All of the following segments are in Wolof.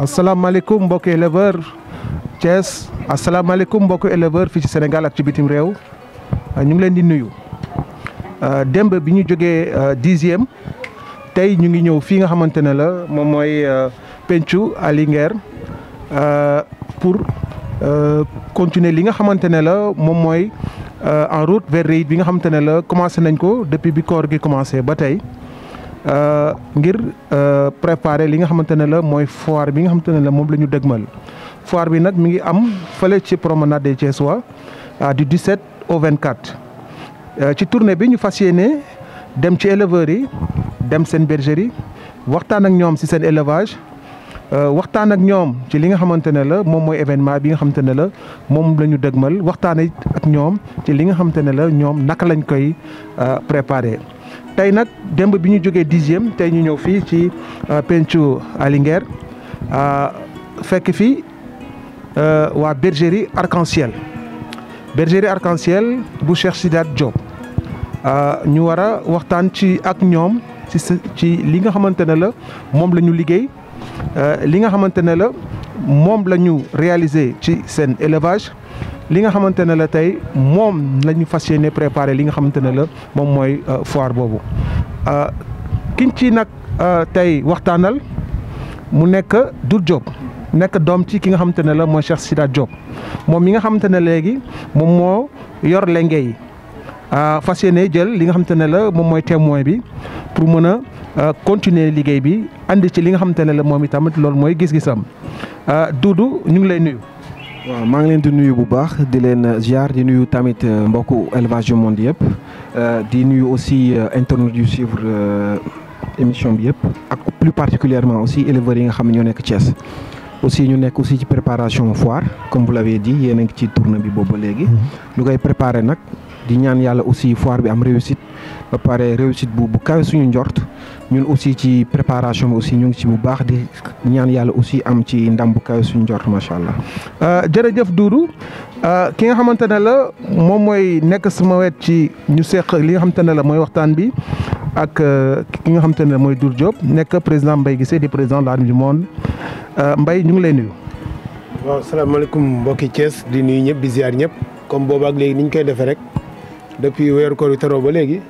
asalaamaaleykum mbokki éleveur Thiès asalaamaaleykum mbokki éleveur fii ci Sénégal ak ci bitim réew ñu ngi leen di nuyu démb bi ñu jógee 10e tey ñu ngi ñëw fii nga xamante ne la moom mooy pencu Ali Nguer pour continuer li nga xamante ne la moom mooy en route vers Réit bi nga xamante ne la commencé nañ ko depuis bi koor gi commencé ba tey ngir préparer li nga xamante ne la mooy foire bi nga xamante ne la moom la ñu dëgmal foire bi nag mi ngi am fële ci promenade des Thiessois du 17 au 24 ci tournée bi ñu fas yéene dem ci éleveurs yi dem seen bergerie waxtaan ak ñoom ci seen élevage waxtaan ak ñoom ci li nga xamante ne la moom mooy événement bi nga xamante ne la moom la ñu dëgmal waxtaan ak ñoom ci li nga xamante ne la ñoom naka lañ koy préparer. tey nag démb bi ñu jógee 10e tey ñu ñëw fii ci pencu Ali Nguer fekk fii waa bergerie Arc-en-Ciel bu Cheikh Sidat Diop ñu war a waxtaan ci ak ñoom ci li nga xamante ne la moom la ñu liggéey li nga xamante ne la moom la ñu réaliser ci seen élevage li nga xamante ne la tey moom la ñu fas yéene préparer li nga xamante ne la moom mooy foire boobu kiñ ci nag tey waxtaanal mu nekk Doudou Diop nekk doom ci ki nga xamante ne la mooy Cheikh Sidat Diop moom mi nga xamante ne léegi moom moo yor lenge yi fas yéene jël li nga xamante ne la moom mooy témoin bi pour mën a continuer liggéey bi andi ci li nga xamante ne la moom itamit loolu mooy gis-gisam Doudou ñu ngi lay nuyu. waaw maa ngi leen di nuyu bu baax di leen ziar di nuyu tamit mbokku élevage du monde yëpp di nuyu aussi internautes yu suivre émission bi yëpp ak plus particulièrement aussi éleveurs yi nga xam ne ñoo nekk Thiès. aussi ñu nekk aussi ci préparation foire comme vous l'avez dit yéen a ngi ci tournée bi boobu ba léegi. ñu koy préparer nag di ñaan yàlla aussi foire bi am réussite ba pare réussite bu kawe suñu njort. ñun aussi ci préparation bi aussi ñu ngi ci bu baax di ñaan yàlla aussi am ci ndam bu kaw suñu jort macha allah. jërëjëf Doudou ki nga xamante ne la moom mooy nekk sama wet ci ñu seq li nga xamante ne la mooy waxtaan bi ak ki nga xamante ne la mooy Doudou Diop nekk président Mbaye Guissé di président de l'Armée du Monde Mbaye ñu ngi lay nuyu. waaw salaamaaleykum mbokki Thiès di nuyu ñëpp di ziar ñëpp comme boobu ak léegi ni ñu koy defee rek depuis weeru koor yu teroo ba léegi.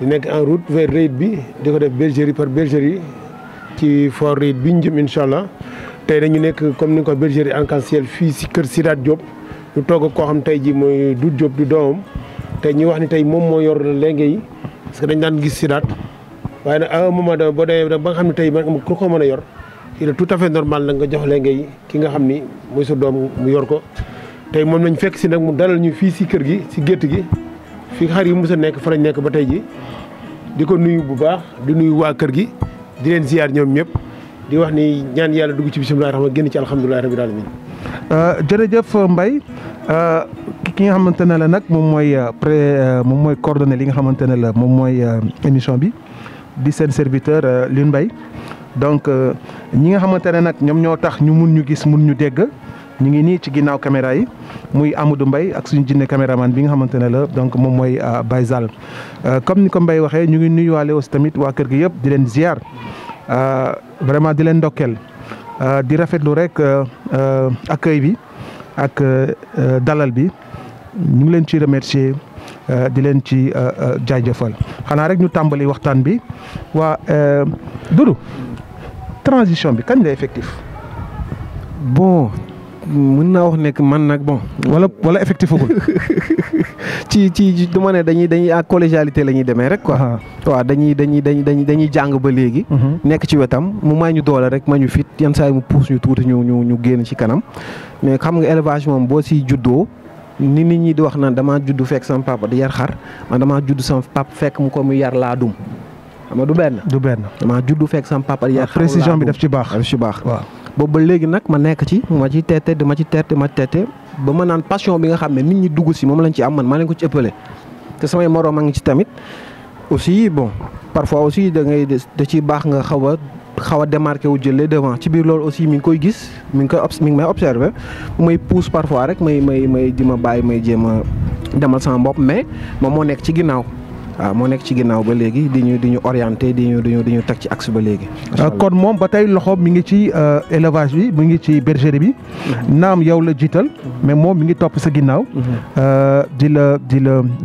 di nekk en route vers Réit bi di ko def bergerie par bergerie ci foire Réit bi ñu jëm incha allah tey dañu nekk comme ni nga ko bergerie Arc-en-Ciel fii si kër Sidat Diop ñu toog ak koo xam tey ji mooy Doudou Diop di doomam tey ñuy wax ni tey moom moo yor lenge yi parce que dañ daan gis Sidat waaye nag à un moment donné boo demee ba nga xam ne tey man ku ko mën a yor il est tout à fait normal nag nga jox lenge yi ki nga xam ni mooy sa doom mu yor ko tey moom lañ fekk si nag mu dalal ñu fii si kër gi si gétt gi fi xar yi mos a nekk fa lañ nekk ba tey ji di ko nuyu bu baax di nuyu waa kër gi di leen ziar ñoom ñëpp di wax ni ñaan yàlla dugg ci bisimilah rahmaan génn ci alhamdulilah rabil alamin jërëjëf Mbaye ki nga xamante ne la nag moom mooy coordonné li nga xamante ne la moom mooy émission bi di seen serviteur Lune Mbaye donc ñi nga xamante ne nag ñoom ñoo tax ñu mun ñu gis mun ñu dégg ñu ngi nii ci ginnaaw caméra yi muy Amadou Mbaye ak suñu jinne caméraman bi nga xamante ne la donc moom mooy Baye Zal comme ni ko Mbaye waxee ñu ngi nuyuwaale aussi tamit waa kër gi yëpp di leen ziar vraiment di leen ndokkeel di rafetlu rek accueil bi ak dalal bi ñu ngi leen ci remercier di leen ci jaajëfal xanaa rek ñu tàmbali waxtaan bi waa Doudou transition bi kañ la effectif. bon mën naa wax nekk man nag bon. wala effectif agul. ci du ma ne dañuy à collégialité la ñuy demee rek quoi. waaw dañuy jàng ba léegi. nekk ci wetam mu may ñu doole rek ma ñu fit yenn saa yi mu pousse ñu tuuti ñu génn ci kanam mais xam nga élevage moom boo si juddoo ni nit ñi di wax naan damaa juddu fekk sama papa di yar xar man damaa juddu sama papa fekk mu ko mu yar laa dum xam nga du benn. du benn damaa juddu fekk sama papa di yar xar précision bi daf ci baax. waaw. boobu ba léegi nag ma nekk ci ma ci teete dama ci teete ma teete ba ma naan passion bi nga xam ne nit ñi dugg si moom lañ ci am man maa leen ko ci ëppale te samay moroom a ngi ci tamit aussi bon parfois aussi da ciy baax nga xaw a démarqué wu jëlee devant ci biir loolu aussi mi ngi koy gis mi ngi may observé may pousse parfois rek may di ma bàyyi may jéem a demal sama bopp mais moom moo nekk ci ginnaaw waaw moo nekk ci ginnaaw ba léegi di ñu orienté di ñu teg ci axe ba léegi. kon moom ba tey loxoom mi ngi ci élevage bi mi ngi ci bergerie bi naam yow la jiital mais moom mi ngi topp sa ginnaaw di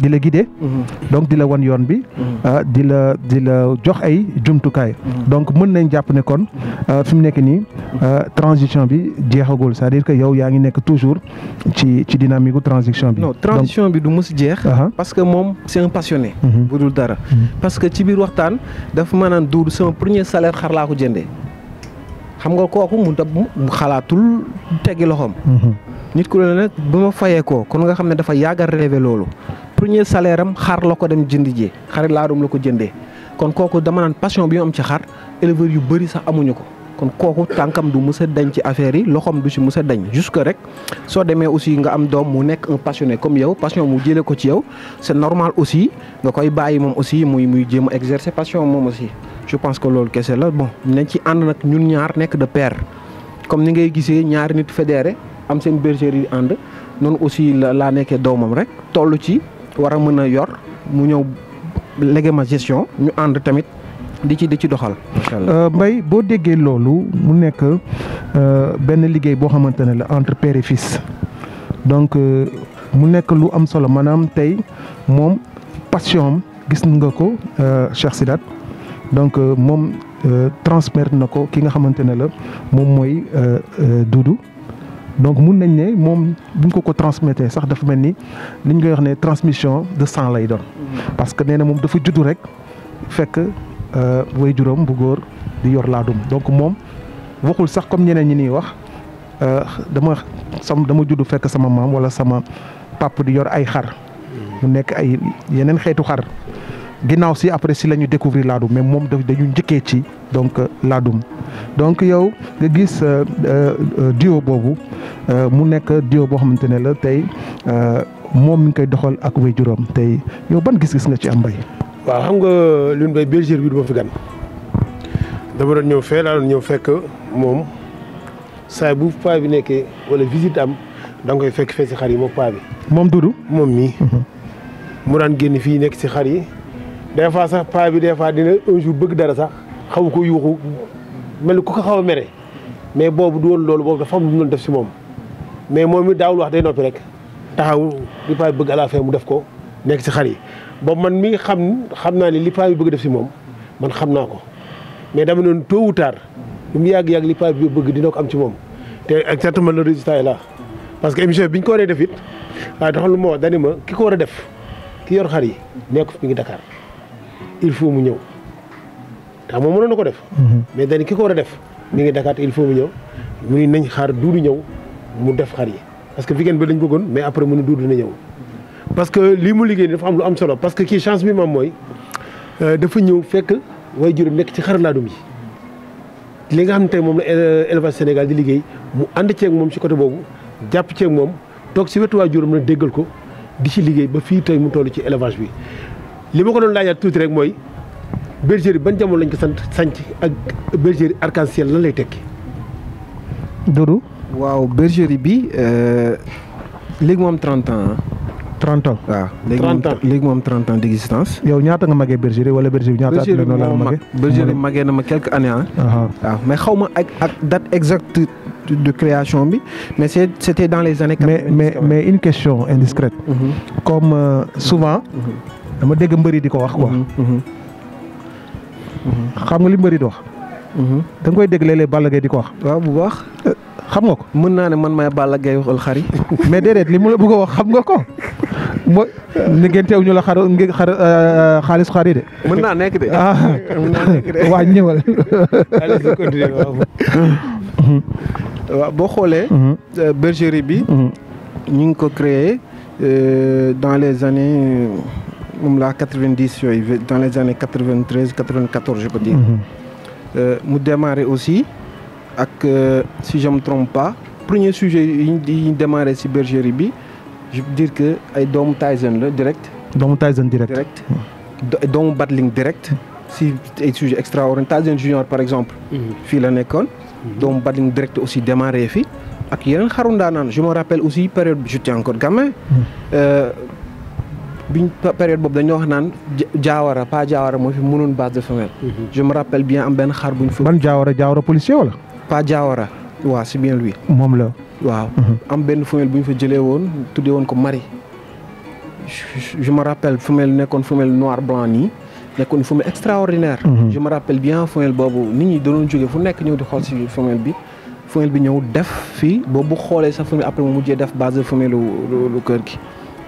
la guider donc di la wan yoon bi di la jox ay jumtukaay donc mën nañ jàpp ne kon fi mu nekk nii transition bi jeexagul c'est-à-dire que yow yaa ngi nekk toujours ci dynamique gu transition bi. non transition bi du mës jeex. parce que moom c'est un passionné. bu dul dara parce que ci biir waxtaan dafa ma naan duud sama premier salaire xar laa ko jëndee xam nga kooku mu xalaatul teggi loxoom. nit ku la nag ba ma fayee ko kon nga xam ne dafa yàgg a rêvé loolu premier salaire am xar la ko dem jëndi jee xarit laadum la ko jëndee kon kooku dama naan passion bi mu am ci xar éleveurs yu bëri sax amuñu ko kon kooku tànkam du mës a dañ ci affaire yi loxoom du ci mës a dañ jusque rek soo demee aussi nga am doom mu nekk un passionné comme yow passion mu jëlee ko ci yow c'est normal aussi nga koy bàyyi moom aussi muy jéem a exercer passion moom aussi je pense que loolu kese la bon nañ ci ànd nag ñun ñaar nekk de pair comme ni ngay gisee ñaari nit fédéré am seen bergerie yi ànd noonu aussi laa nekkee doomam rek toll ci war a mën a yor mu ñëw léegi ma gestion ñu ànd tamit di ci doxal. Mbaye boo déggee loolu mu nekk benn liggéey boo xamante ne la entre père et fils donc mu nekk lu am solo maanaam tey moom passion am gis nga ko Cheikh Sidat donc moom transmettre na ko ki nga xamante ne la moom mooy Doudou donc mun nañ ne moom buñ ko transmettre sax dafa mel ni li ñu koy wax ne transmission de sang lay doon. parce que nee na moom dafa juddu rek fekk. way juróom bu góor di yor laadum donc moom waxul sax comme ñeneen ñi nii wax dama juddu fekk sama maam wala sama papa di yor ay xar mu nekk ay yeneen xeetu xar ginnaaw si après si la ñu découvrir laadum mais moom dañu njëkkee ci donc laadum donc yow nga gis duo boobu mu nekk duo boo xamante ne la tey moom mi ngi koy doxal ak way juróom tey yow ban gis-gis nga ci am Mbaye. waaw xam nga Lune Mbaye bergerie bi du ma fi gan dama doon ñëw fee laa doon ñëw fekk moom saa bu paa bi nekkee wala visite am da nga koy fekk fee si xar yi moom paa bi. moom Doudou. moom mii. mu daan génn fii nekk si xar yi des fois sax paa bi des fois dina un jour bëgg dara sax xaw ko yuuxu mel ni ku ko xaw a mere mais boobu du woon loolu boobu dafa am lu mu doon def si moom mais moom it daawul wax day noppi rek taxaw li paa bi bëgg à la fin mu def ko nekk si xar yi. boobu man mi xam naa ne li paa bi bëgg def si moom man xam naa ko mais dama noonu tôt ou tard lu mu yàgg li paa bi bëgg dina ko am ci moom te exactement le résultat est là parce que émission bi ñu ko waree def it waaye dafa lu ma wax dani ma ki ko war a def ki yor xar yi nekk fi mi ngi Dakar il faut mu ñëw tax moom mënoon na ko def mais dani ki ko war a def mi ngi Dakar te il faut mu ñëw mu ni nañ xaar Doudou ñëw mu def xar yi parce que weekend bi lañ bëggoon mais après mu ne Doudou dina ñëw parce que lii mu liggéey dafa am lu am solo parce que kii chance bi moom mooy dafa ñëw fekk way juróom nekk ci xar laadum yi li nga xam ne tey moom la élevage Sénégal di liggéey mu ànd ceeg moom ci côté boobu jàpp ceeg moom toog si wetu waa juróom na déggal ko di ci liggéey ba fii tey mu toll ci élevage bi. li ma ko doon laajaat tuuti rek mooy bergerie ban jamono lañ ko sanc ak bergerie arc-en-ciel lan lay tekki. Doudou. waaw bergerie bi léegi moom 30 ans. 30 ans waaw léegi moom 30 ans d'existence. yow ñaata nga magee bergerie wala bergerie bi ñaata at la noonu la magee. bergerie bi magee na ma quelques années waaw mais xaw ma ak date exacte de création bi mais c'était dans les années. mais une question indiscrète. comme souvent. dama dégg mbëri di ko wax quoi. xam nga li mbëri di wax. da nga koy dégg léeg-léeg Balla Gaye di ko wax. waaw bu baax. xam nga ko. mën naa ne man may Balla Gaye waxal xar yi. mais déedéet li mu la bëgg a wax xam nga ko. mooy ni ngeen teew ñu la xaalis xar yi de. mën naa nekk de. mën naa nekk de waa ñëwal. waaw boo xoolee. bergerie bi. ñu ngi ko créé dans les années moom la 90 yooyu dans les années 93 94 je peux dire. mu démarré aussi ak si je me trompe pas premier sujet yi ñu démarré si bergerie bi je veux dire que ay doomu Tyson la direct. doomu Tyson direct. doomu Battling direct. si ay sujet extraordinaire Tyson Junior par exemple. fii la nekkoon. doomu Battling direct aussi démarré fi ak yeneen xaru ndaanaan je me rappelle aussi période bi j'étais encore gamin. biñ période boobu dañoo wax naan jaawara pas jaawara moo fi mënoon base de femelle. je me rappelle bien am benn xar buñ fa. ban jaawara policier wala. pas jaawara waaw c'est bien lui. moom la. waaw am benn femelle bu ñu fa jëlee woon tuddee woon ko Marie. je me rappelle femelle nekkoon femelle noir blanc nii nekkoon femelle extraordinaire. je me rappelle bien femelle boobu nit ñi doon jógee fu nekk ñëw di xool si femelle bi ñëw def fii boobu bu xoolee sa femelle après mu mujjee def base de femelle lu kër gi.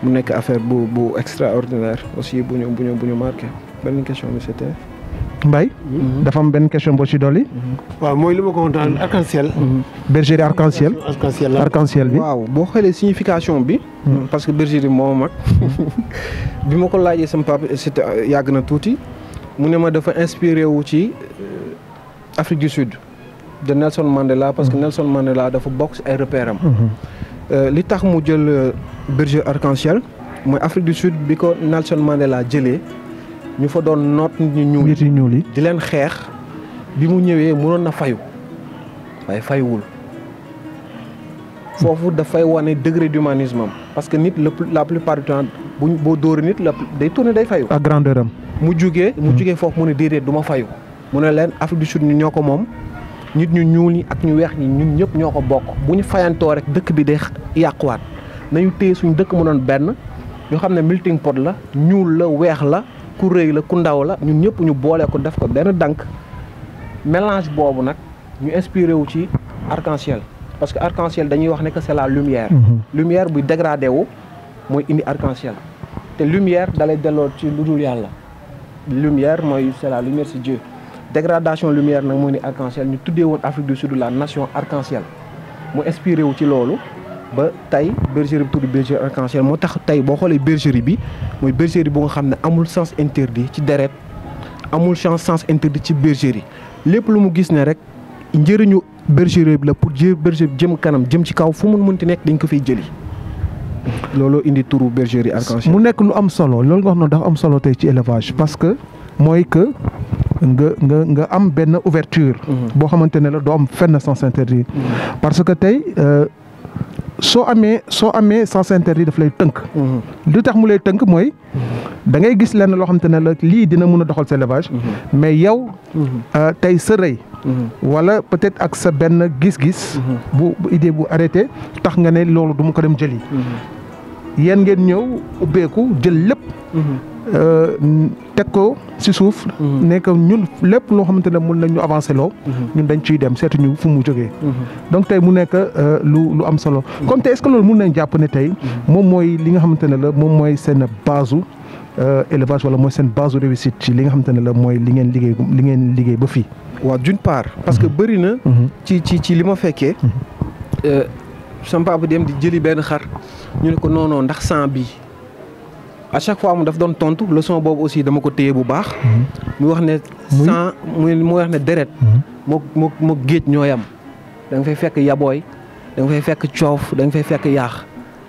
mu nekk affaire bu extraordinaire aussi bu ñu marqué benn question bi c'était. Mbaye. dafa am benn question boo ci dolli. waaw mooy li ma ko waxoon arc-en-ciel. bergerie arc-en-ciel. arc-en-ciel bi. waaw boo xoolee signification bi. parce que bergerie moo mag bi ma ko laajee sama papa c'était yàgg na tuuti mu ne ma dafa inspiré wu ci Afrique du Sud de Nelson Mandela parce que Nelson Mandela dafa bokk ci ay repères am. li tax mu jël berger arc-en-ciel mooy Afrique du Sud bi ko Nelson Mandela jëlee ñu fa doon noot nit ñu ñuul yi di leen xeex bi mu ñëwee mënoon na fayu waaye fayuwul foofu dafay wane degré d'humanisme am parce que nit la plupart du temps boo dóori nit la day tourner day fayu. ak grandeur am. mu jugee foofu mu ne déedéet du ma fayu mu ne leen Afrique du Sud ñu ñoo ko moom. nit ñu ñuul ñi ak ñu weex ñi ñun ñëpp ñoo ko bokk bu ñu fayantoo rek dëkk bi day yàquwaat nañu téye suñu dëkk mu doon benn ñu xam ne melting pot la ñuul la weex la ku rëy la ku ndaw la ñun ñëpp ñu boole ko def ko benn dànk mélange boobu nag ñu inspiré wu ci arc-en-ciel parce que arc-en-ciel dañuy wax ne que c'est la lumière. lumière buy dégradé wu mooy indi arc-en-ciel te lumière dalay delloo ci lu dul yàlla lumière mooy c'est la lumière c'est Dieu. dégradation lumière nag moo ni arc-en-ciel ñu tuddee woon Afrique du Sud la nation arc-en-ciel mu inspiré wu ci loolu ba tey bergerie bi tudd bergerie arc-en-ciel moo tax tey boo xoolee bergerie bi mooy bergerie bu nga xam ne amul sens interdit ci deret amul sens interdit ci bergerie lépp lu mu gis ne rek njëriñu bergerie bi la pour bergerie bi jëm kanam jëm ci kaw fu mu mënti nekk dañ ko fiy jëli looloo indi turu bergerie arc-en-ciel. mu nekk lu am solo loolu nga wax noonu dafa am solo tey ci élevage parce que mooy que. nga am benn ouverture boo xamante ne la doo am fenn sens interdit parce que tey soo amee sens interdit daf lay tënk li tax mu lay tënk mooy da ngay gis lenn loo xamante ne la lii dina mën a doxal sa élevage mais yow tey sa rëy wala peut-être ak sa benn gis-gis bu idée bu arrêté tax nga ne loolu du ma ko dem jëli yéen ngeen ñëw ubbeeku jël lépp teg ko ci suuf ne que ñun lépp loo xamante ne mën nañ ñu avancer loo ñun dañ ciy dem seetuñu fu mu jógee donc tey mu nekk lu am solo comme tey est-ce que loolu mën nañ jàpp ne tey moom mooy li nga xamante ne la moom mooy seen base élevage wala mooy seen base réussite ci li nga xamante ne la mooy li ngeen liggéey ba fii. waaw d'une part parce que bëri na ci li ma fekkee sama papa dem di jëli benn xar ñu ne ko non ndax sang bi à chaque fois mu daf doon tontu leçon boobu aussi dama ko téye bu baax. mu wax ne sang mu wax ne deret moo géej ñoo yam da nga fay fekk yabooy da nga fay fekk coof da nga fay fekk yaax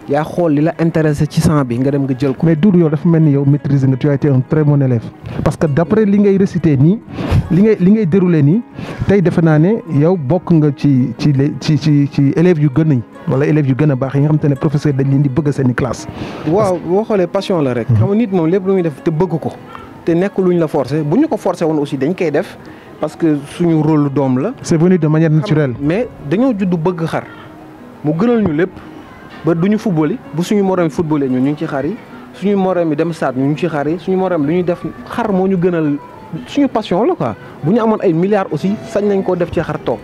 yaa xool li la intéressé ci sang bi nga dem nga jël ko. mais Doudou yow dafa mel ni yow maîtriser nga tu as été un très bon élève parce que d'après li ngay réciter nii li ngay dérouler nii tey defe naa ne yow bokk nga ci élèves yu gën a wala élèves yu gën a baax yi nga xamante ne professeur dañ leen di bëgg seen i classe. waaw boo xoolee passion la rek. xam nga nit moom lépp lu muy def te bëgg ko te nekk luñ la forcer bu ñu ko forcer woon aussi dañ koy def parce que suñu rôle doom la. c'est venu de manière naturelle. mais dañoo judd bëgg xar mu gënal ñu lépp. ba du ñu football yi bu suñu morom footballé ñu ngi ci xar yi suñu morom yi dem stade ñu ngi ci xar yi suñu morom lu ñuy def xar moo ñu gënal suñu passion la quoi bu ñu amoon ay milliards aussi sañ nañ koo def ci xar toog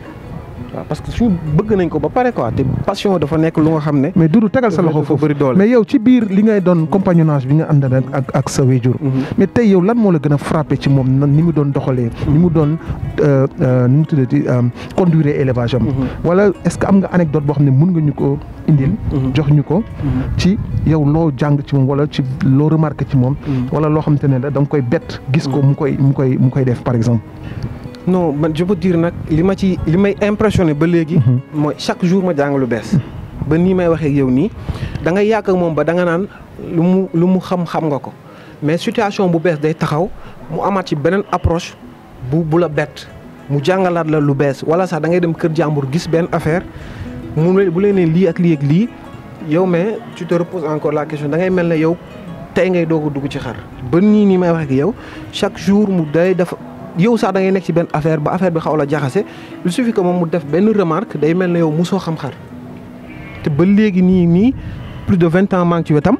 waaw parce que suñu bëgg nañ ko ba pare quoi te passion dafa nekk lu nga xam ne. mais Doudou tegal sa loxo foofu bëri doole. mais yow ci biir li ngay doon compagnonnage bi nga ànd ak sa wéjur. mais tey yow lan moo la gën a frappé ci moom ni mu doon doxalee. ni mu doon ni mu tuddati conduire élevage am. wala est-ce que am nga anecdote boo xam ne mën nga ñu ko indil. jox ñu ko. ci yow loo jàng ci moom wala ci loo remarqué ci moom. wala loo xamante ne la da nga koy bett gis ko mu koy def par exemple. non man je peux dire nag li may impressionné ba léegi. mooy chaque jour ma jàng lu bees. ba nii may waxee ak yow nii da ngay yàgg ak moom ba da nga naan lu mu xam nga ko mais situation bu bees day taxaw mu amaat ci beneen approche bu la bett mu jàngalaat la lu bees wala sax da ngay dem kër jàmbur gis benn affaire bu leen ne lii ak lii ak lii yow mais tu te reposes encore la question da ngay mel ne yow tey ngay doog a dugg ci xar ba nii may waxee ak yow chaque jour mu day def. yow sax da ngay nekk ci benn affaire ba affaire bi xaw la jaxase il suffit que moom mu def benn remarque day mel ne yow mosoo xam xar te ba léegi nii plus de 20 ans maa ngi ci wetam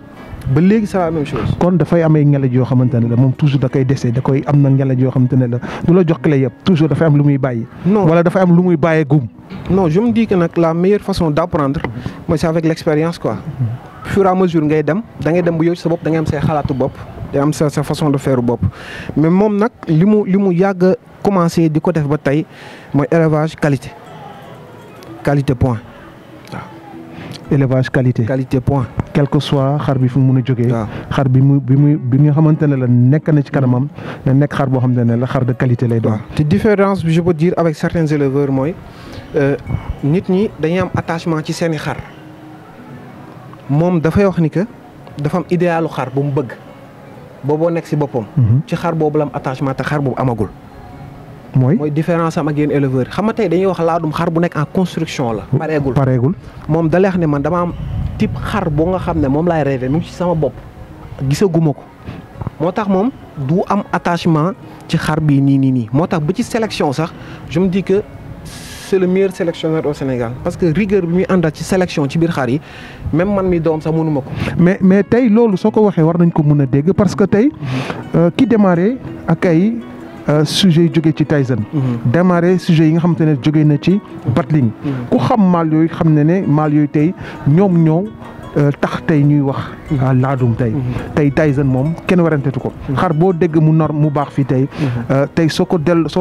ba léegi c'est la même chose. kon dafay amee ngelaj yoo xamante ne la moom toujours da koy dese da koy am na ngelaj yoo xamante ne la du la jox clé yëpp toujours dafay am lu muy bàyyi. non wala dafay am lu muy bàyyee gum. non je me dis que nag la meilleure façon d'apprendre mooy c'est avec l'expérience quoi. fur et à mesure ngay dem da ngay dem bu yow ci sa bopp da ngay am say xalaatu bopp. day am sa façon de faire bopp mais moom nag li mu yàgg a commencé di ko def ba tey mooy élevage qualité point waaw. élevage qualité point. quel que soit xar bi fu mu mun a jógee. waaw xar bi nga xamante ne la nekk na ci kanamam na nekk xar boo xamante ne la xar de qualité lay doon. waaw te différence bi je peux dire avec certains éleveurs mooy nit ñi dañuy am attachement ci seeni xar moom dafay wax ni que dafa am idéalu xar bu mu bëgg. booboo nekk ci boppam. ci xar boobu la am attachement te xar boobu amagul. mooy différence am ak yéen éleveurs xam nga tey dañuy wax laadum xar bu nekk en construction la. pareegul moom da lay wax ne man dama am type xar boo nga xam ne moom laay rêvé mu ngi ci sama bopp gisaguma ko moo tax moom du am attachement ci xar bii nii moo tax ba ci sélection sax je me dis que c'est le meilleur sélectionneur au Sénégal parce que rigueur bi muy àndal ci sélection ci biir xar yi même man mi doom sax mënuma ko. mais tey loolu soo ko waxee war nañ ko mën a dégg parce que tey ki démarré ak ay sujets yu jógee ci Tyson. démarré sujets yi nga xamante ne jógee na ci Battling. ku xam maal yooyu xam ne maal yooyu tey ñoom ñoo tax tey ñuy wax laadum tey Tyson moom kenn warantetu ko. xar boo dégg mu baax fii tey soo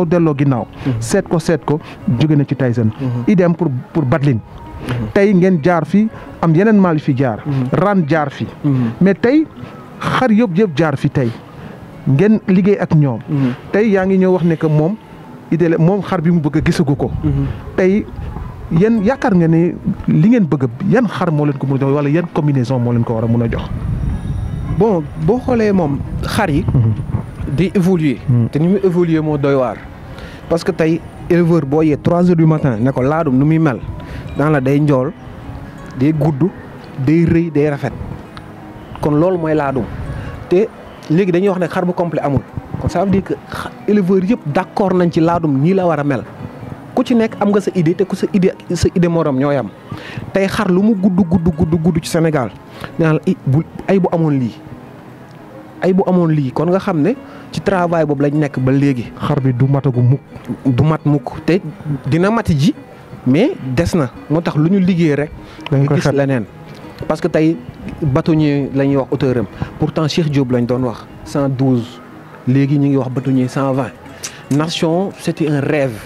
delloo ginnaaw. seet ko jóge na ci Tyson. idem pour Battling. tey ngeen jaar fi am yeneen maal fi jaar. ran jaar fi. mais tey xar yëpp jaar fi tey ngeen liggéey ak ñoom. tey yaa ngi ñëw wax ne que moom idée moom xar bi mu bëgg a gisagu ko. tey yéen yaakaar nga ne li ngeen bëgg yan xar moo leen ko mën a jox wala yan combinaison moo leen ko war a mën a jox. bon boo xoolee moom xar yi. di évoluer. te ni muy évoluer moo doy waar. parce que tey éleveur boo yee 3 heures du matin ne ko laadum nu muy mel dans la day njool day gudd day rëy day rafet kon loolu mooy laadum te léegi dañuy wax ne xar bu complet amul kon ça veut dire que éleveur yëpp d'accord nañ ci laadum nii la war a mel. ku ci nekk am nga sa idée te ku sa idée morom ñooy am tey xar lu mu gudd ci Sénégal naan ay bu amoon lii kon nga xam ne ci travail boobu lañ nekk ba léegi. xar bi du mat mukk te dina mati ji mais des na moo tax lu ñu liggéey rek. nga gis leneen parce que tey bâtonnier la ñuy wax hauteur am pourtant Cheikh Diop lañ doon wax 112 léegi ñu ngi wax bâtonnier 120 nation c'était un rêve.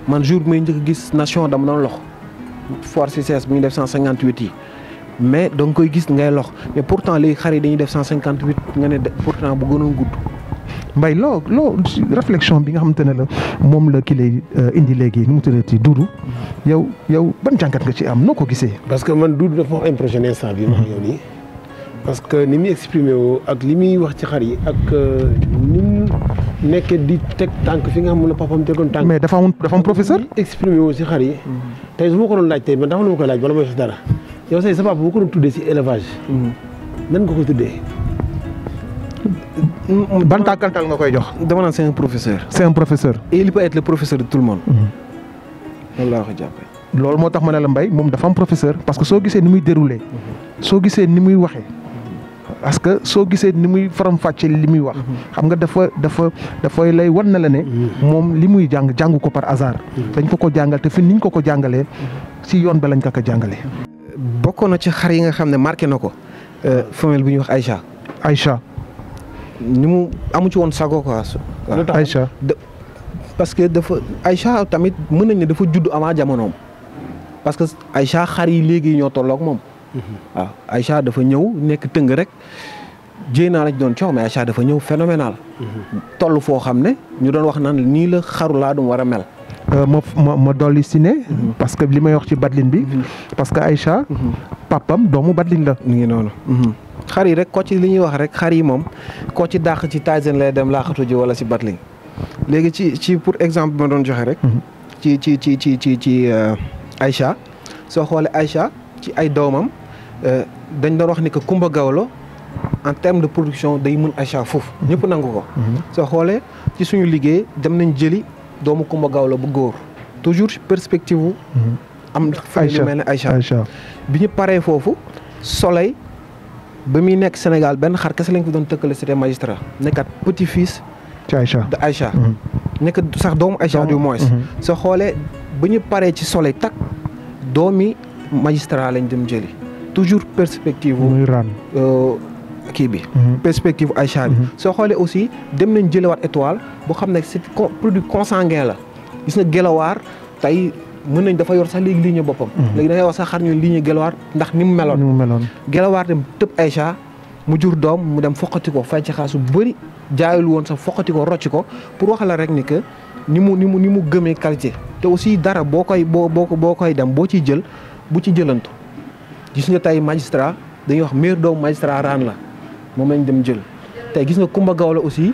man jour bi may njëkk gis nation dama doon lox Foire CCS bu ñu def 158 yi mais da nga koy gis ngay lox mais pourtant léegi xar yi dañuy def 158 nga ne pourtant bu gënoon gudd. Mbaye loo réflexion bi nga xamante ne la moom la ki lay indi léegi nu mu tuddati Doudou yow ban jàngat nga ci am noo ko gisee. parce que man Doudou dafa ma impressionné instant bi ma yow nii parce que ni muy exprimé woo ak li muy wax ci xar yi ak ni mu nekkee di teg tànk fi nga xam ne papam tegoon tànk. mais dafa am professeur. exprimé woo ci xar yi. tey su ma ko doon laaj tey man dafa la ma koy laaj wala mooy si dara yow say sa papa bu ko doon tuddee ci élevage. nan nga ko tuddee. ban tàkkantal nga koy jox. dama naan c'est un professeur. c'est un professeur. et il peut être le professeur de tout le monde. loolu laa ko jàppee. loolu moo tax ma ne la Mbaye moom dafa am professeur parce que soo gisee ni muy déroulé. soo gisee ni muy waxee. parce que soo gisee ni muy faram-fàccee li muy wax. xam nga dafay lay wan na la ne. moom li muy jàngu ko par hasard. dañ ko jàngal te fi niñ ko jàngalee. ci yoon ba lañ ko jàngalee. bokkoon na ci xar yi nga xam ne marqué na ko. femelle bi ñuy wax Aïcha. ni mu amu ci woon sago quoi. Aïcha parce que Aïcha tamit mën nañ ne dafa judd avant jamonoom. parce que Aïcha xar yi léegi ñoo tolloog moom. waaw Aïcha dafa ñëw nekk tëng rek Dieyna lañ doon coow mais Aïcha dafa ñëw phénoménal. toll foo xam ne ñu doon wax naan nii la xaru laa dum war a mel. ma dolli si ne. parce que li may wax ci Badline bi. parce que Aïcha. papam doomu Badline la. mi ngi noonu. xar yi rek ko ci li ñuy wax rek xar yi moom koo ci dàq ci Tyson lay dem laaxatu ji wala si Badline. léegi ci pour exemple bi ma doon joxe rek. ci Aïcha soo xoolee Aïcha ci ay doomam dañ doon wax ni que Kumba Gawlo en terme de production day mën Aïcha foofu ñëpp nangu ko. soo xoolee ci suñu liggéey dem nañ jëli doomu Kumba Gawlo bu góor toujours perspective wu. am fay lu mel ne Aïcha bi ñu paree foofu Soleil ba muy nekk Sénégal benn xar kese lañ ko doon tëkkale c'était magistrat nekkat petit fils ci Aïcha de Aïcha nekk sax doomu Aïcha du moins soo xoolee ba ñu paree ci Soleil tak doomi magistrat lañ dem jëli toujours perspective muy ran kii bi perspective Aïcha bi soo xoolee aussi dem nañ jëlewaat étoile boo xam ne c'est produit consanguin la gis nga Gelawaar tey mën nañ dafa yor sax léegi ligne boppam léegi da ngay wax sax xar ñu ligne Gelawaar ndax ni mu meloon Gelawaar dem tëb Aïcha mu jur doom mu dem foqati ko fay ci xaalis bu bëri jaayul woon sax foqati ko rocci ko pour wax la rek ni que ni mu gëmee qualité te aussi dara boo koy dem boo ciy jël bu ci jëlantu gis nga tey magistrat dañuy wax meilleur doomu magistrat raan la moom lañ dem jël tey gis nga Kumba Gawlo aussi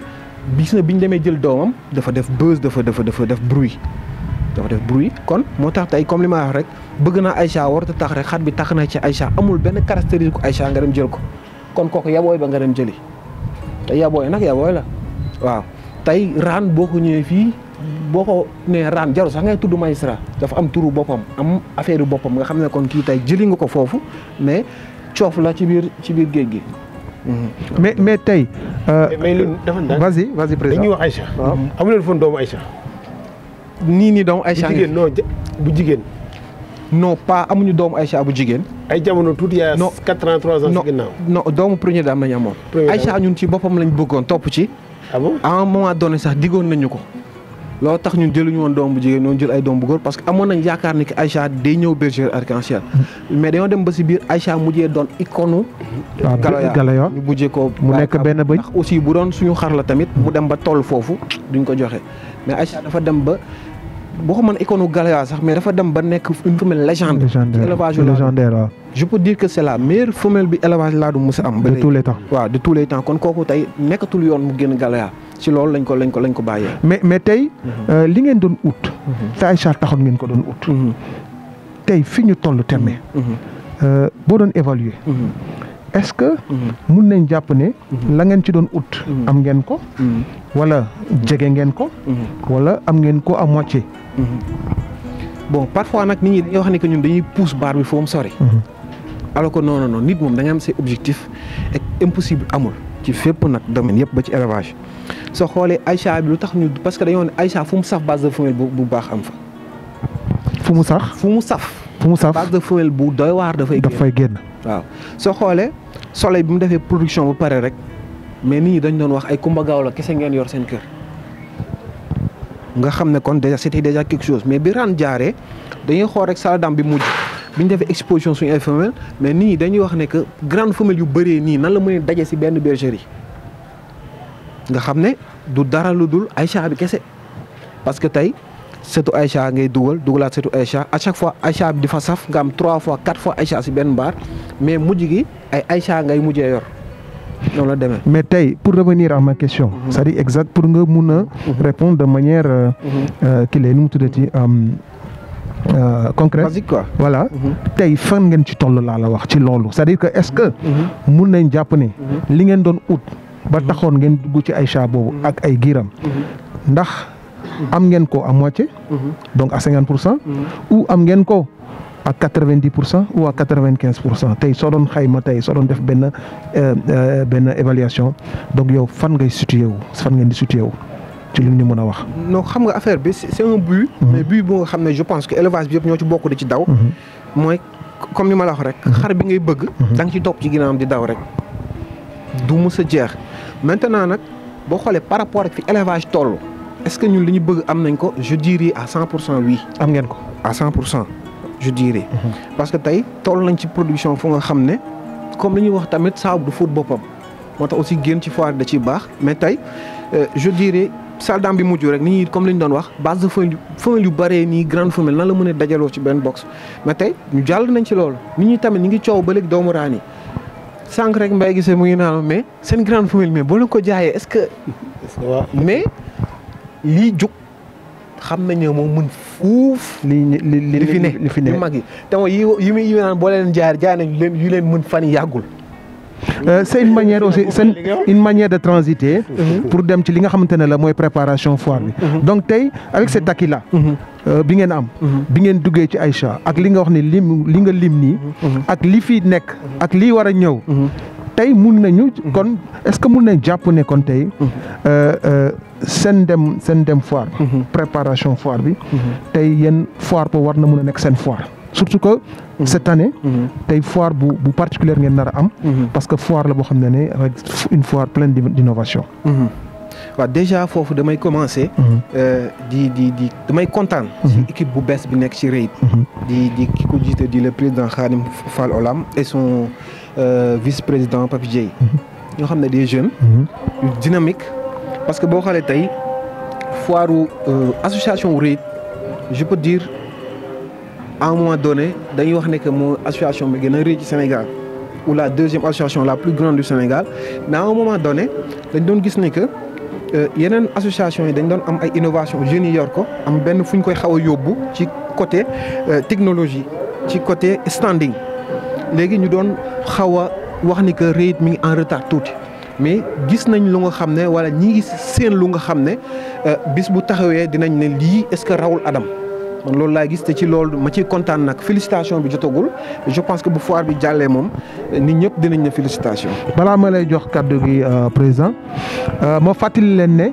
gis nga bi ñu demee jël doomam dafa def buzz dafa def bruit kon moo tax tey comme li ma wax rek bëgg naa Aïcha warut a tax rek xar bi tax na ci Aïcha amul benn caractéristique Aïcha nga dem jël ko kon kooku yabooy ba nga dem jëli te yabooy nag yabooy la waaw tey raan boo ko ñëwee fii boo ko nee raan jaru sax ngay tudd magistrat dafa am turu boppam am affaire boppam nga xam ne kon kii tey jëli nga ko foofu mais coof la ci biir géej gi. mais tey. mais lu dafa ndànk vas-y président dañuy wax Aïcha. waaw amu leen foon doomu Aïcha. nii doomu Aïcha. bu jigéen non bu jigéen. non pas amuñu doomu Aïcha bu jigéen. ay jamono tuuti yaa 4 ans 3 ans ci ginnaaw. non doomu première dame lañu amoon. Aïcha ñun ci boppam lañ bëggoon topp ci. ah bon à un moment donné sax diggoon nañu ko. loolu tax ñun jëluñu woon doom bu jigéen ñoo jël ay doom bu góor parce que amoon nañ yaakaar ni que Aïcha day ñëw bergerie arc-en-ciel mais dañoo dem ba si biir Aïcha mujjee doon icône Galoya ñu mujjee ko mu nekk benn bëñ ndax aussi bu doon suñu xar la tamit mu dem ba toll foofu duñ ko joxe mais Aïcha dafa dem ba boo ko mën icône Galoya sax mais dafa dem ba nekk une femelle légende élevage légendaire waaw je peux dire que c'est la meilleure femelle bi élevage laa du mës a am de tous les temps waaw de tous les temps kon kooku tey nekkatul yoon mu génn Galoya ci loolu lañ ko bàyyee. mais tey li ngeen doon ut. te Aïcha taxoon ngeen ko doon ut. tey fi ñu toll tembe. boo doon évaluer. est-ce que. mun nañ jàpp ne. la ngeen ci doon ut. am ngeen ko. wala jege ngeen ko. wala am ngeen ko à moitié. bon parfois nag nit ñi dañuy wax ne que ñun dañuy pousse barre bi foo mu sori. alors que non nit moom da nga am say objectif et impossible amul. ci fépp nag domaine yëpp ba ci élevage soo xoolee Aïcha bi lu tax ñu parce que dañoo ne Aïcha fu mu saf base de femelle bu baax am fa. fu mu saf base de femelle bu doy waar dafay génn. waaw soo xoolee Soleil bi mu defee production bu pare rek mais nit ñi dañ doon wax ay Kumba Gawlo kese ngeen yor seen kër. nga xam ne kon déjà c'était déjà quelque chose mais bi ran jaaree dañuy xool rek saladam bi mujj bi ñu defee exposition suñu ay femelle mais nit ñi dañuy wax ne que grande femelle yu bëree nii nan la mën a daje ci benn bergerie nga xam ne du dara lu dul Aïcha bi kese parce que tey setu Aïcha ngay dugalaat setu Aïcha à chaque fois Aïcha bi di fa saf nga am 3 fois 4 fois Aïcha ci benn mbaar mais mujj gi ay Aïcha ngay mujjee yor noonu la demee. mais tey pour revenir à ma question. c'est-à-dire exact pour nga mun a répondre de manière. nu mu tuddati concrète basique quoi. voilà tey fan ngeen ci toll laa la wax ci loolu c'est-à-dire que est-ce que. mun nañ jàpp ne. li ngeen doon ut. ba taxoon ngeen dugg ci Aïcha boobu ak ay giiram. ndax am ngeen ko à moitié. donc à 50%. ou am ngeen ko à 90% ou à 95% tey soo doon xayma tey soo doon def benn évaluation donc yow fan ngeen di situé wu ci li ñu mën a wax. non xam nga affaire bi c'est un but. mais but bu nga xam ne je pense que élevage bi yëpp ñoo ci bokk di ci daw. mooy comme ni ma la wax rek. xar bi ngay bëgg. da nga ci topp ci ginnaawam di daw rek. du mës a jeex maintenant nag boo xoolee par rapport ak fi élevage toll est-ce que ñun li ñu bëgg am nañ ko je dirais à 100% oui. am ngeen ko à 100%. je dirais parce que tey toll nañ ci production fu nga xam ne comme li ñuy wax tamit saabu du fóot boppam moo tax aussi génn ci foire da ciy baax mais tey je dirais salle d'am bi mujj rek nit ñi comme li ñu doon wax base de femelle yu bëree nii grande femelle nan la mën a dajaloo ci benn box mais tey ñu jàll nañ ci loolu nit ñi tamit ñu ngi coow ba léegi doomu raan yi sànq rek Mbaye gisee mu ngi naan mais seen grande femelle mais boo leen ko jaayee est-ce que mais lii jug xam nañ ne moom mën fuuf li fi ne li mag yi te mooy yi muy naan boo leen jaay nañ leen yu leen mën fan yàggul. C'est une manière aussi, c'est une manière de transiter pour dem ci li nga xamante ne la mooy préparation foire bi. Donc tey avec cet acquis là bi ngeen am bi ngeen duggee ci Aïcha ak li nga wax ni li nga lim nii ak li fi nekk ak lii war a ñëw tey mun nañu kon est-ce que mun nañ jàpp ne kon tey seen dem foire préparation foire bi tey yéen foire po war na mun a nekk seen foire surtout que cette année tey foire bu particulière ngeen nar a am parce que foire la boo xam ne une foire pleine d'innovation. waaw déjà foofu damay commencer damay kontaan ci équipe bu bees bi nekk ci REIT di ki ko jiite di le président Khadim Fall Olam et son vice-président Papi Dieye ñoo xam ne des jeunes yu dynamique parce que boo xoolee tey foire association REIT je peux dire à un moment donné dañuy wax ne que moo association bi gën a rëy ci Sénégal ou la deuxième association la plus grande du Sénégal mais à un moment donné dañ doon gis ne que yeneen association yi dañ doon am ay innovation jeunes yi yor ko am benn fu ñu koy xaw a yóbbu ci côté technologie ci côté standing léegi ñu doon xaw a wax ni que REIT mi ngi en retard tuuti mais gis nañ lu nga xam ne wala ñi ngi seen lu nga xam ne bis bu taxawee dinañ ne lii est-ce que rawul Adam man loolu laa gis te ci loolu ma ciy kontaan nag félicitation bi jotagul je pense que bu foire bi jàllee moom nit ñëpp dinañ ne félicitation. balaa ma lay jox kàddu gi président ma fàttali leen ne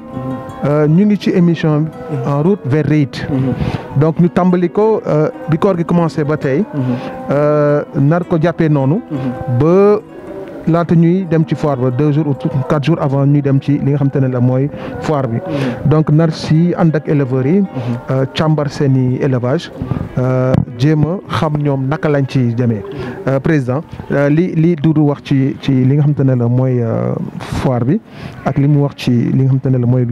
ñu ngi ci émission en route vers REIT. donc ñu tàmbali ko bi koor gi commencé ba tey nar ko jàppee noonu ba laata ñuy dem ci foire ba 2 jours ou 4 jours avant ñuy dem ci li nga xamante ne la mooy foire bi donc nar si ànd ak éleveurs yi càmbar seeni élevage jéem a xam ñoom naka lañ ci demee président li Doudou wax ci li nga xamante ne la mooy foire bi ak li mu wax ci li nga xamante ne la mooy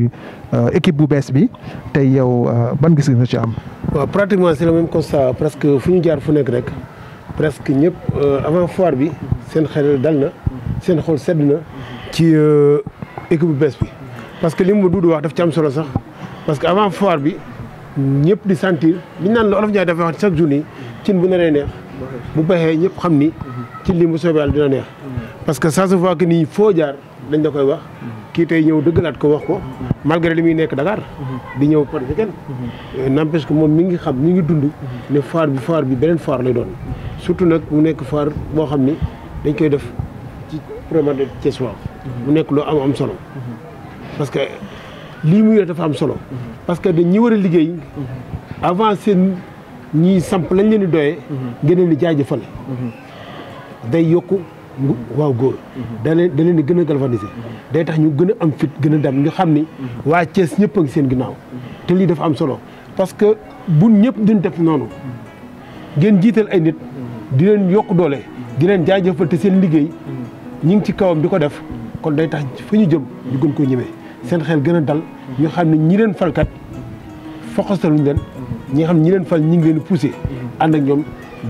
équipe bu bees bi tey yow ban gis nga ci am. waaw pratiquement c'est le même constat presque fu ñu jaar fu nekk rek presque ñëpp avant foire bi seen xel dal na seen xol sedd na ci équipe bu bees bi parce que li mu Doudou wax daf ci am solo sax parce que avant foire bi ñëpp di sentir li ñu naan la Olof Ndiaye dafa wax chaque jour nii cin bu naree neex bu baxee ñëpp xam ni cin li mu soobee Yàlla dina neex parce que ça se voit que nii foo jaar dañ la koy wax kii tey ñëw dëggalaat ko wax ko malgré li muy nekk Dakar di ñëw par weekend n'empêche que moom mi ngi xam mi ngi dund ne foire bi beneen foire lay doon surtout nag mu nekk foire boo xam ni dañ koy def ci vraiment de Thiès waaw mu nekk loo am solo parce que lii muy def dafa am solo parce que dañ ñi war a liggéey avant seen ñi samp lañ leen di doyee ngeen leen di jaajëfal day yokku waaw góor da leen di gën a galvaniser day tax ñu gën a am fit gën a dem ñu xam ni waa Thiès ñëpp a ngi seen ginnaaw te lii dafa am solo parce que bu ñëpp duñ def noonu ngeen jiital ay nit di leen yokk doole di leen jaajëfal te seen liggéey ñi ngi ci kawam di ko def kon day tax fa ñu jëm ñu gën koo ñemee seen xel gën a dal ñu xam ne ñi leen falkat foqastaluñ leen ñi nga xam ne ñi leen fal ñi ngi leen poussé ànd ak ñoom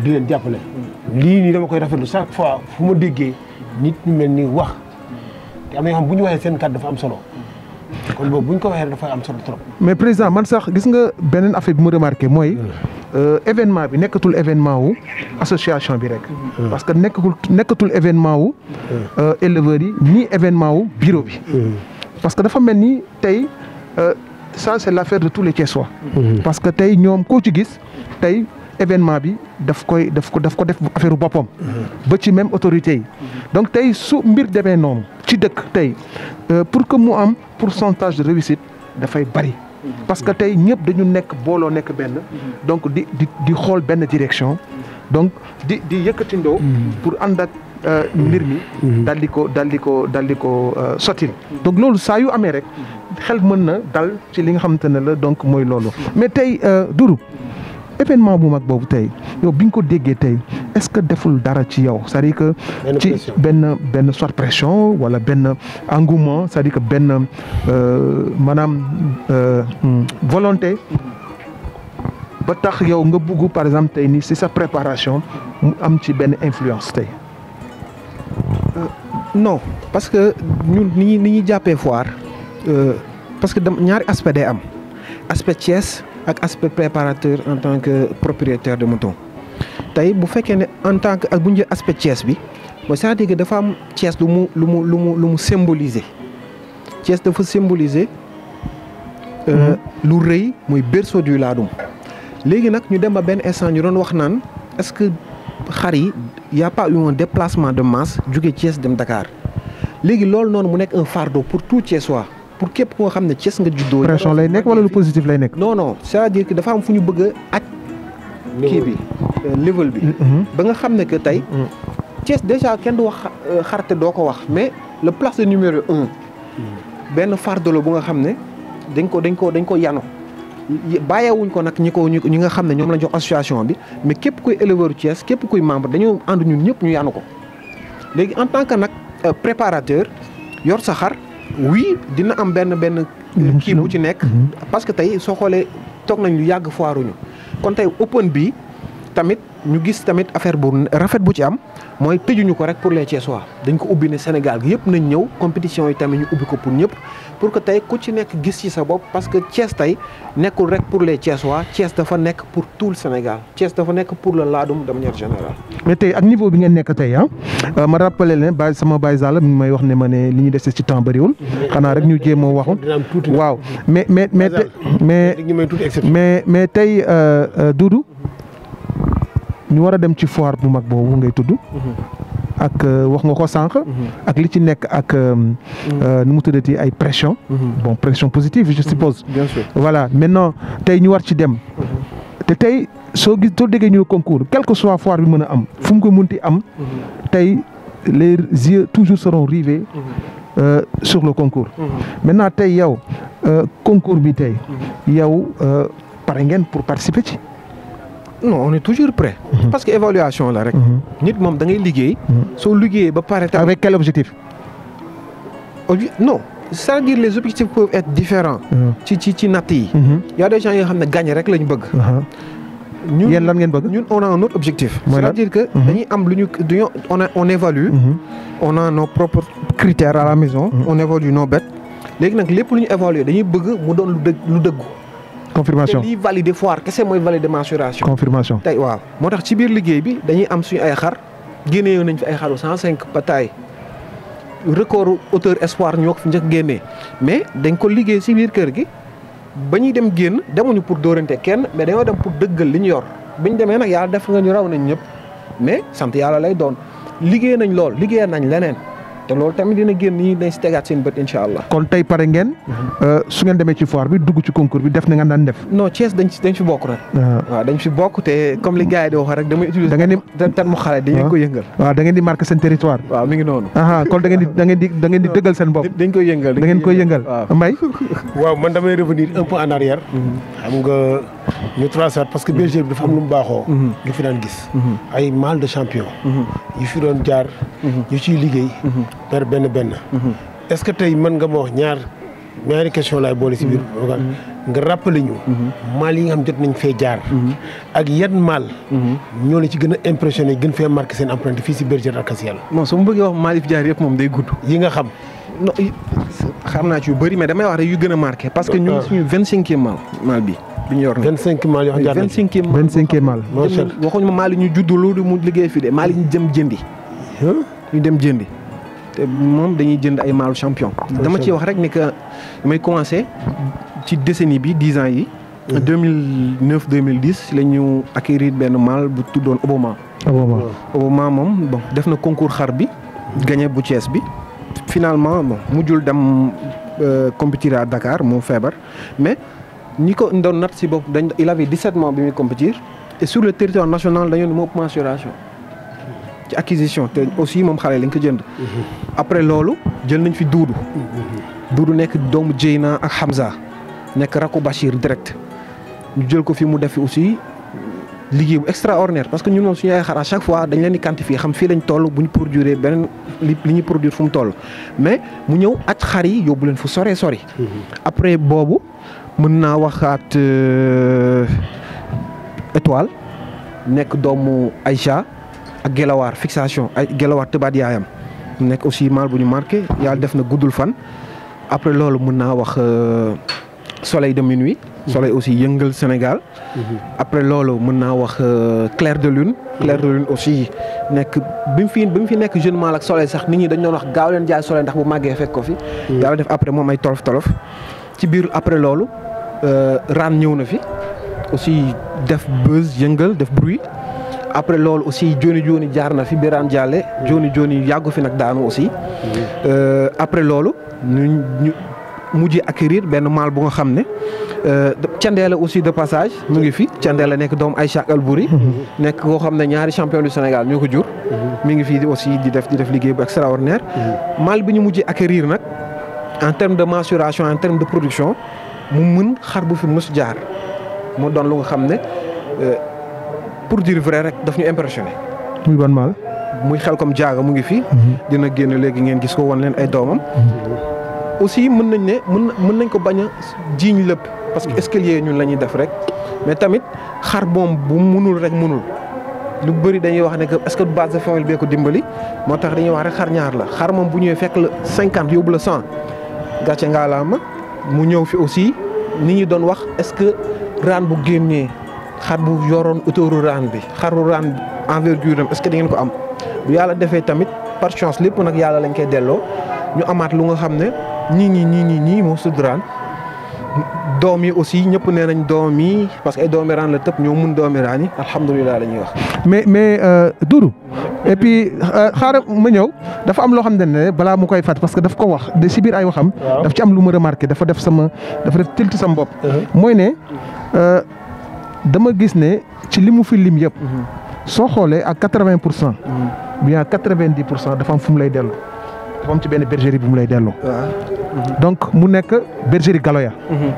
di leen jàppale lii nii dama koy rafetlu chaque fois fu ma déggee nit ñu mel ni wax te am na yoo xam bu ñu waxee seen kàddu dafa am solo kon boobu bu ñu ko waxee dafay am solo trop. mais président man sax gis nga beneen affaire bi mu remarqué mooy événement bi nekkatul événement wu association bi rek. parce que nekkatul événement wu éleveurs yi ni événement wu bureau bi. parce que dafa mel ni tey ça c'est l'affaire de tous les Thiessois. parce que tey ñoom koo ci gis tey événement bi daf ko def affaire boppam. ba ci même autorité yi. donc tey su mbir demee noonu ci dëkk tey pour que mu am pourcentage de réussite dafay bari. parce que tey ñëpp dañu nekk booloo nekk benn. donc di xool benn direction. donc di yëkkatindoo. pour ànd ak mbir mi. dal di ko sottil. donc loolu saa yu amee rek xel mën na dal ci li nga xamante ne la donc mooy loolu. mais tey Doudou événement bu mag boobu tey yow bi nga ko déggee tey est-ce que deful dara ci yow c'est-à-dire que ci benn soit pression wala benn engouement c'est-à-dire que benn maanaam volonté ba tax yow nga bugg par exemple tey nii ci sa préparation mu am ci benn influence tey. non parce que ñun ni ñuy jàppee foire parce que ñaari aspect day am aspect Thiès ak aspect préparateur en tant que propriétaire de mouton tey bu fekkee ne en tant que ak bu ñu jël aspect Thiès bi mooy c'est-à-dire que dafa am Thiès lu mu symboliser Thiès dafa symboliser lu rëy mooy berceau du laadum léegi nag ñu dem ba benn instant ñu doon wax naan est-ce que xar yi y a pas eu un déplacement de masse jóge Thiès dem Dakar léegi loolu noonu mu nekk un fardeau pour tout Thiessois pour képp koo xam ne Thiès nga juddoo. pression lay nekk wala lu positif lay nekk. non c'est-à-dire que dafa am fu ñu bëgg a aj kii bi level bi. ba nga xam ne que tey Thiès déjà kenn du wax xarte doo ko wax mais le place de numéro 1 benn fardeau la bu nga xam ne dañ ko yanu bàyyeewuñ ko nag ñi nga xam ne ñoom lañ jox association bi mais képp kuy éleveur Thiès képp kuy membre dañoo ànd ñun ñëpp ñu yanu ko léegi en tant que nag préparateur yor sa xar oui dina am benn kii bu ci nekk parce que tey soo xoolee toog nañ lu yàgg foiruñu kon tey open bi tamit ñu gis tamit affaire bu rafet bu ci am mooy tëjuñu ko rek pour les Thiessois dañ ko ubbi ne Sénégal gi yëpp nañ ñëw compétition yi tamit ñu ubbi ko pour ñëpp pour que tey ku ci nekk gis ci sa bopp parce que Thiès tey nekkul rek pour les Thiessois Thiès dafa nekk pour tout le Sénégal Thiès dafa nekk pour le laadum de manière générale. mais tey ak niveau bi ngeen nekk tey ma rappelé ne sama Baye Zala mi ngi may wax ne ma ne li ñu dese ci temps bëriwul xanaa rek ñu jéem a waxoon waaw mais tey Doudou ñu war a dem ci foire bu mag boobu ngay tudd. ak wax nga ko sànq. ak li ci nekk ak nu mu tuddati ay pression. bon pression positive je suppose. bien sûr voilà maintenant tey ñu war ci dem. te tey soo déggee ñu concours quel que soit foire bi mën a am fu mu ko munti am. tey les yeux toujours seront rivés. sur le concours. maintenant tey yow concours bi tey. yow pare ngeen pour participer ci. non on est toujours prêt. parce que évaluation la rek. nit moom da ngay liggéey. soo liggéeyee ba pare tamit. avec quel objectif. non c'est-à-dire les objectifs peuvent être différents. ci natt yi. y a des gens yoo xam ne gagner rek lañ bëgg. ñun yéen lan ngeen bëgg. ñun on a un autre objectif. c'est-à-dire que dañuy am lu ñu on évalue. on a nos propres critères à la maison. on évalue nos bêtes. léegi nag lépp lu ñu évaluer dañuy bëgg mu doon lu dëggu. confirmation te lii valider foire kese mooy valider mensuration. confirmation tey waaw moo tax ci biir liggéey bi dañuy am suñu ay xar génnee nañ fi ay xaru 105 bataille record hauteur espoir ñoo ko fi njëkk génnee mais dañ ko liggéey ci biir kër gi ba ñuy dem génn demuñu pour dóorante kenn mais dañoo dem pour dëggal li ñu yor bi ñu demee nag yàlla def nga ñu raw nañ ñëpp mais sant yàlla lay doon liggéey nañ lool liggéey nañ leneen. te loolu tamit dina génn nii dañ si tegaat seen bët incha allah. kon tey pare ngeen. su ngeen demee ci foire bi dugg ci concours bi def na nga daan def. non Thiès dañ fi bokk nag. waaw dañ fi bokk te comme li gars yi di wax rek damay utiliser. da ngeen di terme xale dañu ko yëngal. waaw da ngeen di marquer seen territoire. waaw mi ngi noonu. kon da ngeen di dëggal seen bopp. dañ koy yëngal da ngeen koy yëngal. Mbaye. waaw man damay revenir un peu en arrière. xam nga ñu tracer parce que bergerie bi dafa am lu mu baaxoo. nga fi daan gis. ay mâle de champion. yu fi doon jaar. ñu ciy liggéey. par benn. est-ce que tey mën nga ma wax ñaari question laay boole si biir. nga rappelé ñu. mâle yi nga xam jot nañ fee jaar. ak yan mâle. ñoo la ci gën a impressionné gën fee marqué seen empreinte fii si bergerie Arc-en-Ciel. non su ma bëggee wax mâle yi fi jaar yëpp moom day gudd. yi nga xam. non xam naa ci yu bëri mais damay wax rek yu gën a marqué. parce que ñun suñu 25e mâle bi ñu yor. 25 mâle yoo xam jaar nañ 25e mâle. macha allah waxuñu ma mâle yi ñu juddulu mu liggéey fii de mâle yi ñu jëm jëndi. ñu dem jëndi. te moom dañuy jënd ay mâle champion. dama ciy wax rek ni que damay commencé ci décennie bi 10 ans yi. 2009 2010 la ñu acquérir benn mâle bu tuddoon Obama moom bon def na concours xar bi. gagné bu Thiès bi. finalement bon mujjul dem compétir à Dakar moo feebar mais ñi ko doon nat si bopp il avait 17 mois bi muy compétir et sur le territoire national dañoo ne moo ëpp mensuration. ci acquisition te aussi moom xale lañ ko jënd. après loolu jël nañ fi Duudu. Duudu nekk doomu Jeyna ak Hamza nekk rakku Bachir direct ñu jël ko fi mu def aussi liggéey bu extraordinaire parce que ñun moom suñu ay xar à chaque fois dañ leen di quantifier xam fii lañ toll bu ñu produire beneen li ñuy produire fu mu toll mais mu ñëw aj xar yi yóbbu leen fu sori sori. après boobu mën naa waxaat étoile nekk doomu Aïcha ak Gelawaar fixation ay Gelawaar tëbaat yaayam nekk aussi mal bu ñu marqué yàlla def na guddul fan. après loolu mën naa wax soleil de minuit. soleil aussi yëngal Sénégal. après loolu mën naa wax clair de lune. clair de lune aussi nekk bi mu fi nekk jeune mal ak soleil sax nit ñi dañ doon wax gaaw leen jaay soleil ndax bu màggee fekk ko fi. yàlla def après moom ay tolof ci biir après loolu ran ñëw na fi aussi def buzz yëngal def bruit. après loolu aussi joni jaar na fi Birane Dialé joni yàggu fi nag daanu aussi. après loolu ñu mujjee acquérir benn maal bu nga xam ne Thiendella aussi de passage mu ngi fi Thiendella nekk doomu Aïcha Albouri nekk koo xam ne ñaari champion du Sénégal ñoo ko jur. mi ngi fii aussi di def liggéey bu extraordinaire. maal bi ñu mujjee acquérir nag en terme de mensuration en terme de production mu mën xar bu fi mës jaar moo doon lu nga xam ne. pour dire vrai rek daf ñu impressionné. muy ban maal. muy xel comme jaaga mu ngi fi. dina génn léegi ngeen gis ko wan leen ay doomam. aussi mën nañ ne mën nañ ko bañ a jiiñ lépp parce que escalier ñun la ñuy def rek mais tamit xar moom bu munul rek munul lu bëri dañuy wax ne que est-ce que base de famille bee ko dimbali moo tax dañuy wax rek xar ñaar la xar moom bu ñëwee fekk la 50 yóbbu la 100 gàcce ngaalaama mu ñëw fi aussi nit ñi doon wax est-ce que raan bu génnee. xar bu yoroon autouru raan bi xaru raan envergure am est-ce que da ngeen ko am bu yàlla defee tamit par chance lépp nag yàlla lañ koy delloo ñu amaat lu nga xam ne ñii moo sud raan doom yi aussi ñëpp nee nañ doom yi parce que ay doomi raan la tëb ñoo mun doomi raan yi alhamdulilah la ñuy wax. mais Doudou et puis xaaral ma ñëw dafa am loo xam ne balaa mu koy fàtt parce que daf ko wax de si biir ay waxam. daf ci am lu ma remarqué dafa def tilt sama bopp. mooy ne. dama gis ne ci li mu fi lim yëpp. soo xoolee ak 80%. bien 90% dafa am fu mu lay dellu. dafa am ci benn bergerie bu mu lay delloo. donc mu nekk bergerie Galoya.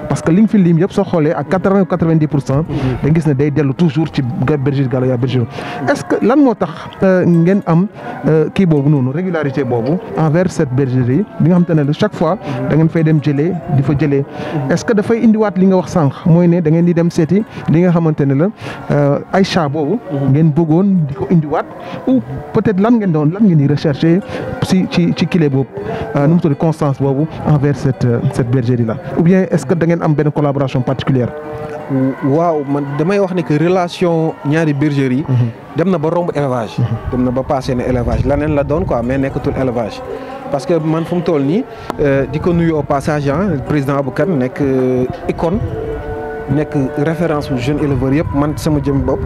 parce que li nga fi lim yëpp soo xoolee ak 90%. da gis ne day dellu toujours ci bergerie Galoya bergerie. est-ce que lan moo tax ngeen am kii boobu noonu régularité boobu envers cette bergerie bi nga xamante ne chaque fois da ngeen fay dem jëlee di fa jëlee. est-ce que dafay indiwaat li nga wax sànq mooy ne da ngeen di dem seeti li nga xamante ne la ay chat boobu. ngeen bëggoon di ko indiwaat ou peut-être lan ngeen di rechercher ci kile boobu nu mu tudd constance boobu. envers cette bergerie là ou bien est-ce que da ngeen am benn collaboration particulière. waaw man damay wax ne que relation ñaari bergerie yi. dem na ba romb élevage. dem na ba passé na élevage leneen la doon quoi mais nekkatul élevage. parce que man fu mu toll nii di ko nuyu au passage président Aboukan nekk icône nekk référence su jeune éleveur yëpp man sama jëm bopp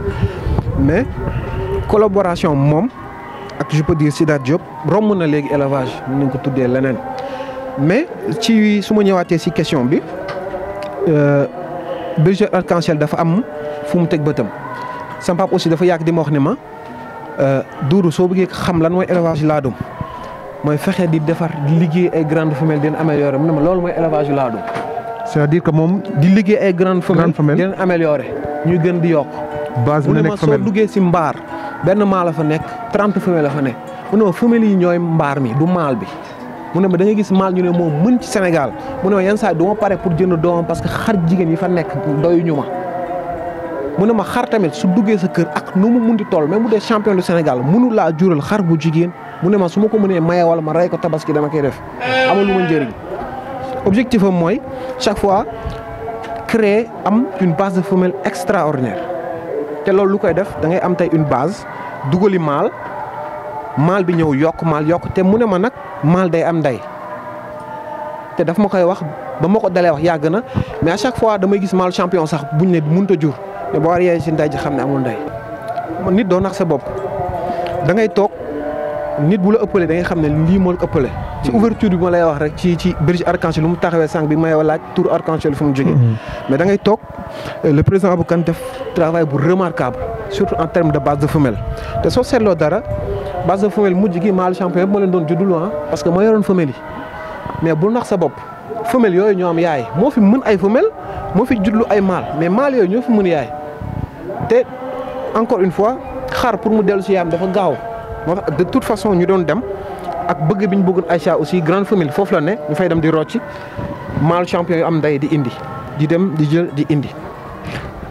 mais collaboration moom ak je peux dire Sidath Diop romb na léegi élevage mën nañ ko tuddee leneen. mais ci su ma ñëwaatee ci question bi bergerie Arc-en-Ciel dafa am fu mu teg bëtam sama papa aussi dafa yàgg di ma wax ne ma Doudou soo bëggee xam lan mooy élevage laadum mooy fexe di defar di liggéey ay grandes femelles di leen améliorer mu ne ma loolu mooy élevage laadum. c'est-à-dire que moom. di liggéey ay grandes femelles di leen améliorer ñuy gën di yokk. base bi mu ne nekk ma soo femelle duggee ci mbaar benn maal la fa nekk 30 femelles la fa nekk mu ne ma femelles yi ñooy mbaar mi du maal bi. mu ne ma da nga gis maal ñu ne moom mën ci Sénégal mu ne ma yenn saa yi du ma pare pour jënd doomam parce que xar jigéen yi fa nekk doyuñu ma mu ne ma xar tamit su duggee sa kër ak nu mu munti toll même bu dee champion du Sénégal mënu laa jural xar bu jigéen mu ne ma su ma ko mënee maye wala ma rey ko tabaski dama koy def amul lu ma njëriñ objectif am mooy chaque fois créer am une base de femelle extraordinaire te loolu lu koy def da ngay am tey une base dugali maal bi ñëw yokk te mu ne ma nag maal day am ndey te daf ma koy wax ba ma ko dalee wax yàgg na mais à chaque fois damay gis maal champion sax buñ ne mënut a jur te boo waree ci ndey ji xam ne amul ndey nit doo nax sa bopp da ngay toog nit bu la ëppalee da ngay xam ne lii moo la ëppale. ci ouverture bi ma lay wax rek ci bergerie Arc-en-Ciel lu mu taxawee sànq bi may laaj tour Arc-en-Ciel fu mu jógee. mais da ngay toog le président Aboukan def travail bu remarquable surtout en termes de base de femelle te soo seetloo dara. base de femelle mujj gi mâle champion yëpp moo leen doon juddul parce que moo yoroon femelle yi mais bul nax sa bopp femelle yooyu ñoo am yaay moo fi mën ay femelle moo fi juddlu ay mâle mais mâle yooyu ñoo fi mën yaay te encore une fois xar pour mu dellu si yaayam dafa gaaw moo tax de toute façon ñu doon dem ak bëgg bi ñu bëggoon Aïcha aussi grande famille foofu la ne ñu fay dem di rocci maalu champion yu am nday di indi di dem di jël di indi.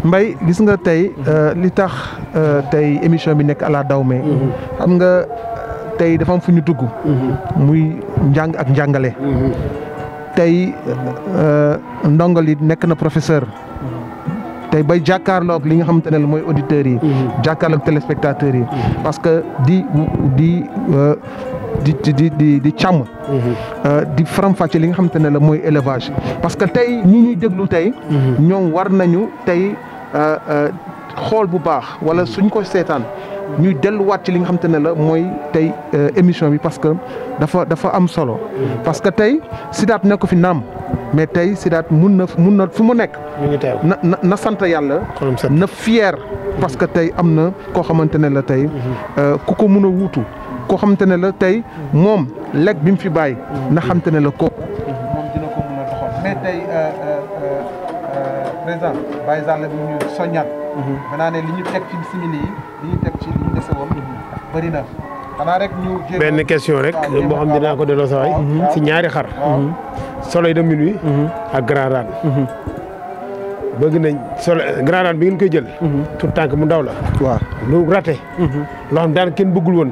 Mbaye gis nga tey li tax tey émission bi nekk à la dawme xam nga tey dafa am fu ñu dugg muy njàng ak njàngale tey ndongo li nekk na professeur tey bay jàkkaarloog li nga xamante ne la mooy auditeurs yi jàkkaarloog téléspectateurs yi parce que di càmm di faram-fàcce li nga xamante ne la mooy élevage parce que tey ñi ñuy déglu tey ñoom war nañu tey xool bu baax wala suñ ko seetaan ñuy delluwaat ci li nga xamante ne la mooy tey émission bi parce que dafa am solo parce que tey Sidath nekk fi naam mais tey Sidath mun na fu mu nekk na sant yàlla na fier parce que tey am na koo xamante ne la tey ku ko mun a wuutu koo xamante ne la tey moom lekk bi mu fi bàyyi na xamante ne la kooku moom dina ko mun a doxal mais tey président Baye Zale bi ñu soññaat xanaa ne li ñu teg ci simili yi li ñu teg ci li ñu dese woon bëri na xanaa rek ñu benn question rek boo xam dinaa ko delloo sa waay si ñaari xar Soleil de minuit ak Grand Rane bëgg nañ Grand Rane bi ngeen koy jël tout tànk mu ndaw la waaw lu raté loo xam daan kenn bëggul woon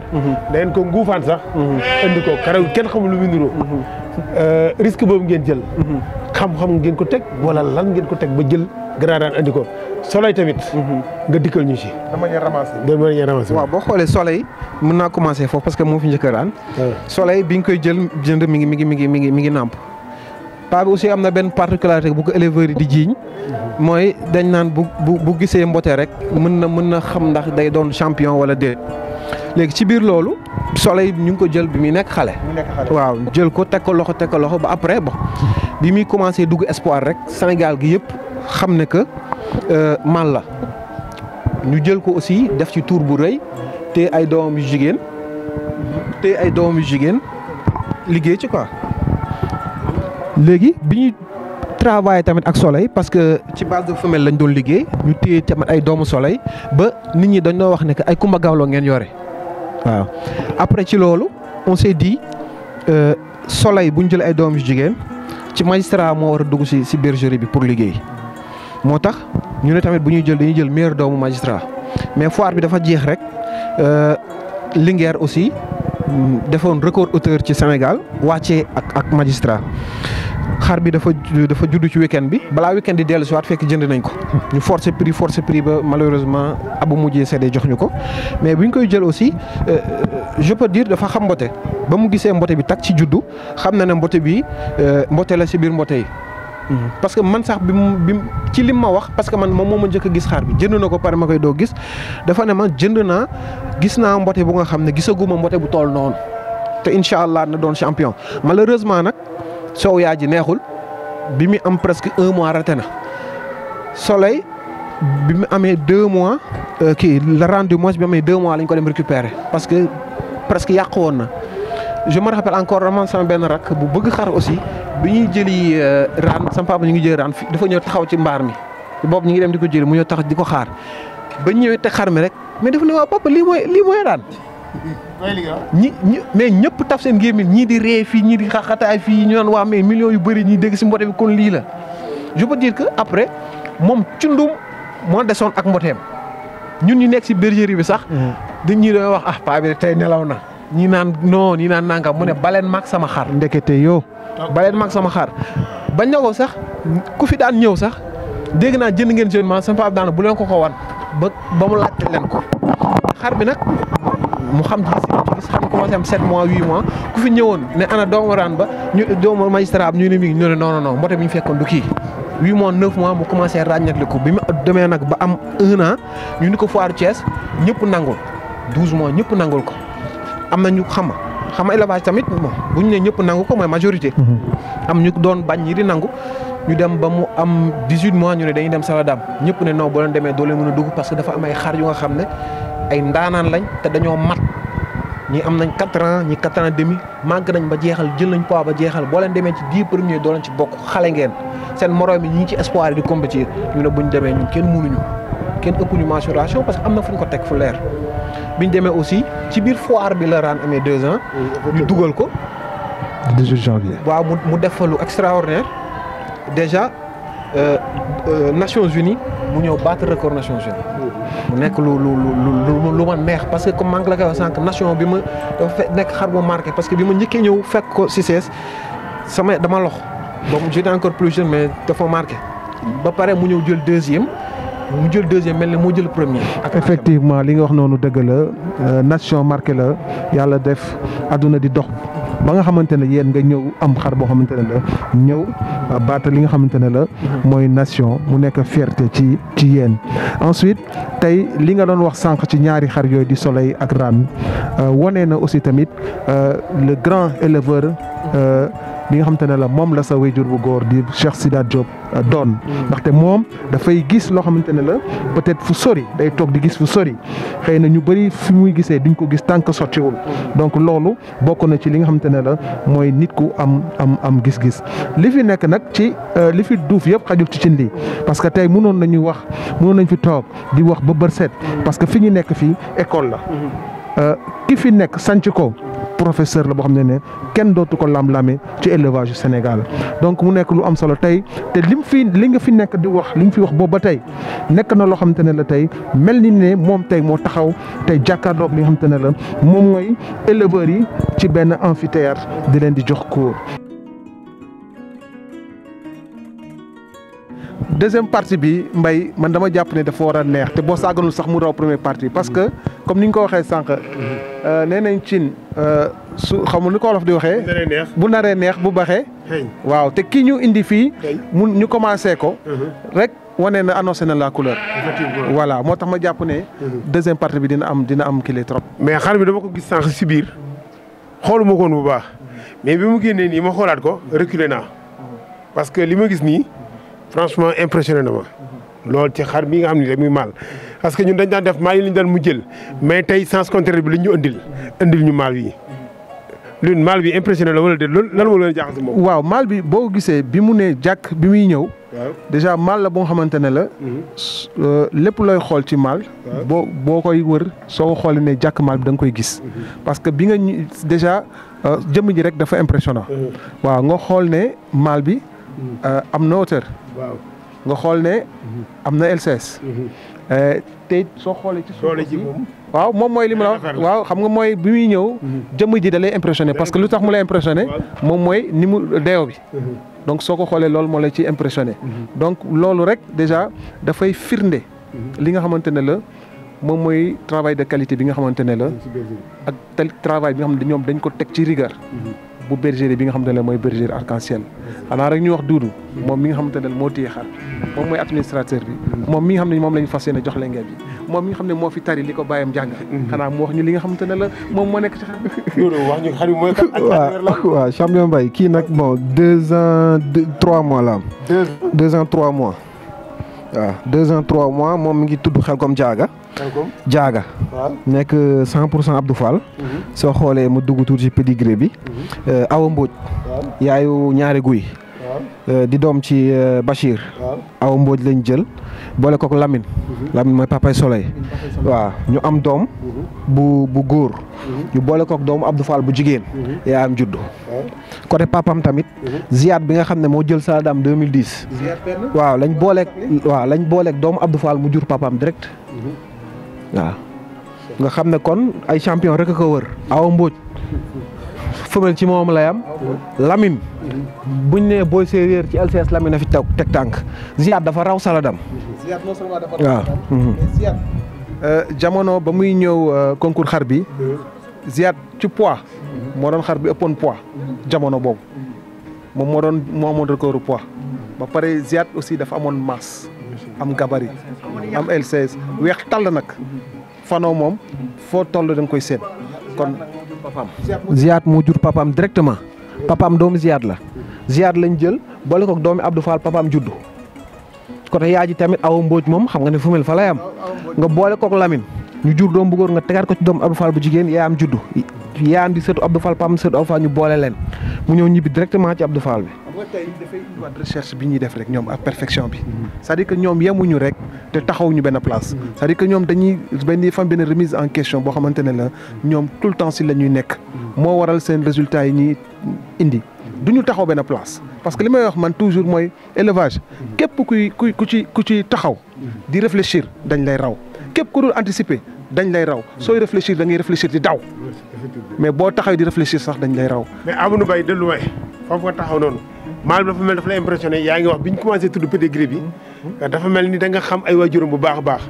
da ngeen ko nguufaan sax indi ko karaw kenn xamul lu mu niroo risque boobu ngeen jël xam-xam ngeen ko teg wala lan ngeen ko teg ba jël Grand Rane andi ko Soleil tamit nga dikkal ñu ci dama ñu ramassé waaw boo xoolee Soleil mën naa commencer foofu parce que moo fi njëkk a daan Soleil bi nga koy jënd mi ngi nàmp paa bi aussi am na benn particularité bu ko éleveurs yi di jiiñ mooy dañ naan bu gisee mbote rek mën na xam ndax day doon champion wala déet léegi ci biir loolu Soleil ñu ngi ko jël bi muy nekk xale waaw jël ko teg ko loxo ba après bon bi muy commencé dugg espoir rek Sénégal gi yëpp xam ne que mal la ñu jël ko aussi def ci tour bu rëy te ay doomam yu jigéen liggéey ci quoi léegi bi ñuy travailler tamit ak Soleil parce que ci base de femelle lañ doon liggéey ñu téye tamit ay doomu Soleil ba nit ñi dañ doon wax ne que ay Kumba Gawlo ngeen yore waaw après ci loolu on s'est dit Soleil bu ñu jël ay doom yu jigéen ci magistrat moo war a dugg ci bergerie bi pour liggéey moo tax ñu ne tamit bu ñuy jël dañuy jël meilleur doomu magistrat mais foire bi dafa jeex rek Linguère aussi defoon record auteur ci Sénégal wàccee ak magistrat xar bi dafa judd ci week-end bi balaa week-end di dellu si waat fekk jënd nañ ko ñu forcer prix ba malheureusement abu mujjee seede jox ñu ko mais bu ñu koy jël aussi je peux dire dafa xam mbote ba mu gisee mbote bi tak ci juddu xam na ne mbote bi mbote la si biir mbote yi parce que man sax bi ci lim ma wax parce que man moom moo ma njëkk a gis xar bi jënd na ko pare ma koy doo gis dafa ne ma gis naa mbote bu nga xam ne gisaguma mbote bu tool noonu te incha allah na doon champion malheureusement nag soow yaa ji neexul bi mu am presque 1 mois raté na Soleil bi mu amee 2 mois la rendu mois bi amee 2 mois lañ ko dem récupérer parce que presque yàq woon na je me rappelle encore vraiment sama benn rak bu bëgg xar aussi bi ñuy jëli raan sama papa ñu ngi jël raan dafa ñëw taxaw ci mbaar mi boobu ñu ngi dem di ko jëli mu ñëw tax di ko xaar ba ñëwee teg xar mi rek mais dafa ne waaw papa lii mooy raan mais ñëpp taf seen gémmiñ ñii di ree fii ñii di xaxataay fii ñu naan waa mais millions yu bëri ñuy dégg si mbote bi kon lii la je peux dire que après moom cundum moo desoon ak mboteem ñun ñu nekk si bergerie bi sax dañ ñuy doon wax paa bi tey nelaw na ñii naan non ñii naan nangam mu ne baleen maag sama xar ndekete yow baleen maag sama xar bañ na ko sax ku fi daan ñëw sax dégg naa jënd ngeen jeune man sama papa daan bu leen ko wan ba mu laajte leen ko xar bi nag mu xam ci xam commencé am 7 mois 8 mois ku fi ñëwoon ne ana doomu raan ba ñu doomu magistrat ñu ne mi ngi non mbote bi ñu fekkoon du kii 8 mois 9 mois mu commencé ràññatli ko bi mu demee nag ba am 1 an ñu ni ko foire Thiès ñëpp nangul 12 mois ñëpp nangul ko am na ñu xam élevage tamit bu ñu ne ñëpp nangu ko mooy majorité. am ñu doon bañ ñi di nangu ñu dem ba mu am 18 mois ñu ne dañuy dem Saladam ñëpp ne non boo leen demee doo leen mën a dugg parce que dafa am ay xar yu nga xam ne ay ndaanaan lañ te dañoo mat ñi am nañ 4 ans ñi 4 ans et demi màgg nañ ba jeexal jël nañ poids ba jeexal boo leen demee ci 10 premiers doo leen ci bokk xale ngeen seen moroom yi ñi ci espoir yi di compétir ñu ne buñ demee ñun kenn mënuñu kenn ëpp ñu mensuration parce que am na fu ñu ko teg fu leer bi ñu demee aussi ci biir foire bi la RAN amee 2 ans ñu dugal ko 18 janvier. waaw mu def fa lu extraordinaire déjà Nations Unies mu ñëw battre record Nations Unies mu nekk lu ma neex parce que comme maa ngi la koy wax sànq nation bi ma dafa nekk xar bu marqué parce que bi ma njëkkee ñëw fekk ko CICES dama lox boobu j'étais encore plus jeune mais dafa marqué ba pare mu ñëw jël deuxième mel ni moo jël premier. effectivement li nga wax noonu dëgg la nation marqué la yàlla def àdduna di dox ba nga xamante ne yéen nga ñëw am xar boo xamante ne la ñëw baata li nga xamante ne la mooy nation mu nekk fierté ci yéen. ensuite tey li nga doon wax sànq ci ñaari xar yooyu di Soleil ak RAN wane na aussi tamit le grand éleveur bi nga xamante ne la moom la sa wéjur bu góor di Cheikh Sidat Diop doon ndaxte moom dafay gis loo xamante ne la peut-être fu sori day toog di gis fu sori xëy na ñu bëri fi muy gisee duñ ko gis tant que sottiwul donc loolu bokk na ci li nga xamante ne la mooy nit ku am gis-gis li fi nekk nag ci li fi duuf yëpp xajul ci cin li parce que tey mënoon nañ fi toog di wax ba bër set parce que fi ñu nekk fii école la ki fi nekk sanc ko professeur la boo xam ne kenn dootu ko lam-lame ci élevage yu Sénégal donc mu nekk lu am solo tey te li nga fi nekk di wax li nga fi wax boobu ba tey nekk na loo xamante ne la tey mel ni ne moom tey moo taxaw tey jàkkaarloog li nga xamante ne la moom mooy éleveurs yi ci benn amphithéâtre di leen di jox cours. deuxième partie bi Mbaye man dama jàpp ne dafa war a neex te boo saaganul sax mu raw première partie parce que comme ni ñu ko waxee sànq nee nañ cin su xamul ni ko wolof di waxee. bu naree neex bu baxee. waaw te kii ñu indi fii. ñu commencé ko. rek wane na annoncé na la couleur. voilà moo tax ma jàpp ne. deuxième partie bi dina am kii trop. mais xar bi dama ko gis sànq si biir xooluma ko woon bu baax mais bi mu génnee nii ma xoolaat ko reculé naa parce que li ma gis nii. franchement impressionné na ma loolu ci xar bi nga xam ne rek muy maal parce que ñun dañ daan def maal yi lañ daan mu jël mais tey sens contraire bi lañ ñu indil ñu maal yi lune maal bi impressionné la wala de loolu lan moo leen jaaxal si moom. waaw maal bi boo gisee bi mu ne jàkk bi muy ñëw. déjà maal la boo xamante ne la. lépp looy xool ci maal. boo koy wër soo ko xoolee ne jàkk maal bi da nga koy gis. parce que bi nga déjà jëmm ji rek dafa impressionnant. waaw nga xool ne maal bi. am na hauteur. waaw nga xool ne am na LCS. te soo xoolee ci suuf si waaw moom mooy li mu la wax waaw xam nga mooy bi muy ñëw. jëmm ji da lay impressionné parce que lu tax mu lay impressionné. moom mooy ni mu deew bi. donc soo ko xoolee loolu moo lay ci impressionné. donc loolu rek déjà dafay firnde. li nga xamante ne la moom mooy travail de qualité bi nga xamante ne la. ak travail bi nga xam ne ñoom dañ ko teg ci rigueur. bu bergerie bi nga xamante ne mooy bergerie arc-en-ciel xanaa rek ñu wax Doudou moom mi nga xamante ne moo téye xar moom mooy administrateur bi moom mi nga xam ne moom la ñu fas yéene jox leen ngeen bi moom mi nga xam ne moo fi tari li ko bàyyam jàng xanaa mu wax ñu li nga xamante ne la moom moo nekk ci xar bi. wax ñu xar bi mooy waaw champion Mbaye kii nag bon 2 ans 3 mois la am. 2 ans 3 mois. waaw 2 ans 3 mois moom mi ngi tudd Xelkom Jaaga nekk 100% Abdou Fall. soo xoolee mu dugg tuuti ci pédigré bi. Awa Mbodj. yaayu ñaari guy. di doom ci Bachir. Awa Mbodj lañ jël boole kook Lamine. Lamine mooy papay Soleil. waaw ñu am doom. bu góor. ñu boole kook doomu Abdou Fall bu jigéen. yaa am juddu. côté papam tamit. Ziad bi nga xam ne moo jël Saladam 2010. waaw lañ booleeg doomu Abdou Fall mu jur papam direct. waaw nga xam ne kon ay champion rek a ko wër. Awa Mbodj femelle ci moom lay am. Lamine buñ ne booy séeréer ci LCS Lamine a fi teg tànk. Ziad dafa raw Saladam. Ziad non seulement dafa raw Saladam. Ziad jamono ba muy ñëw concours xar bi. Ziad ci poids. moo doon xar bi ëppoon poids. jamono boobu moom moo amoon record poids. ba pare Ziad aussi dafa amoon masse. am gabarit am LCS weex tàll nag fanoo moom foo toll da nga koy seet kon papaam. Ziad moo jur papaam directement papaam doomu Ziad la Ziad lañ jël boole koog doomi Abdou Fall papaam juddu côté yaa ji tamit Awa Mbodj moom xam nga ne femelle fa lay am nga boole koog Lamine ñu jur doom bu góor nga tegaat ko ci doomu Abdou Fall bu jigéen yaa am juddu yaa am di sëtu Abdou Fall papaam sëtu Abdou Fall ñu boole leen mu ñëw ñibbi directement ci Abdou Fall bi. xam nga tey dafay indiwaat recherche bi ñuy def rek ñoom ak perfection bi c'est-à-dire que ñoom yemuñu rek te taxawuñu benn place. c'est-à-dire que ñoom dañuy benn remise en question boo xamante ne la ñoom tout le temps si la ñuy nekk. moo waral seen résultats yi ñuy indi du ñu taxaw benn place. parce que li may wax man toujours mooy élevage képp ku ci taxaw di réfléchir dañ lay raw képp ku dul anticiper dañ lay raw sooy réfléchir da ngay réfléchir di daw mais boo taxaw di réfléchir sax dañ lay raw. mais Amadou Mbaye de loin foofu nga taxaw noonu maal bi dafa mel dafa la impressionné yaa ngi wax bi ñu commencé tudd pédigree bi dafa mel ni da nga xam ay waajuram bu baax a baax.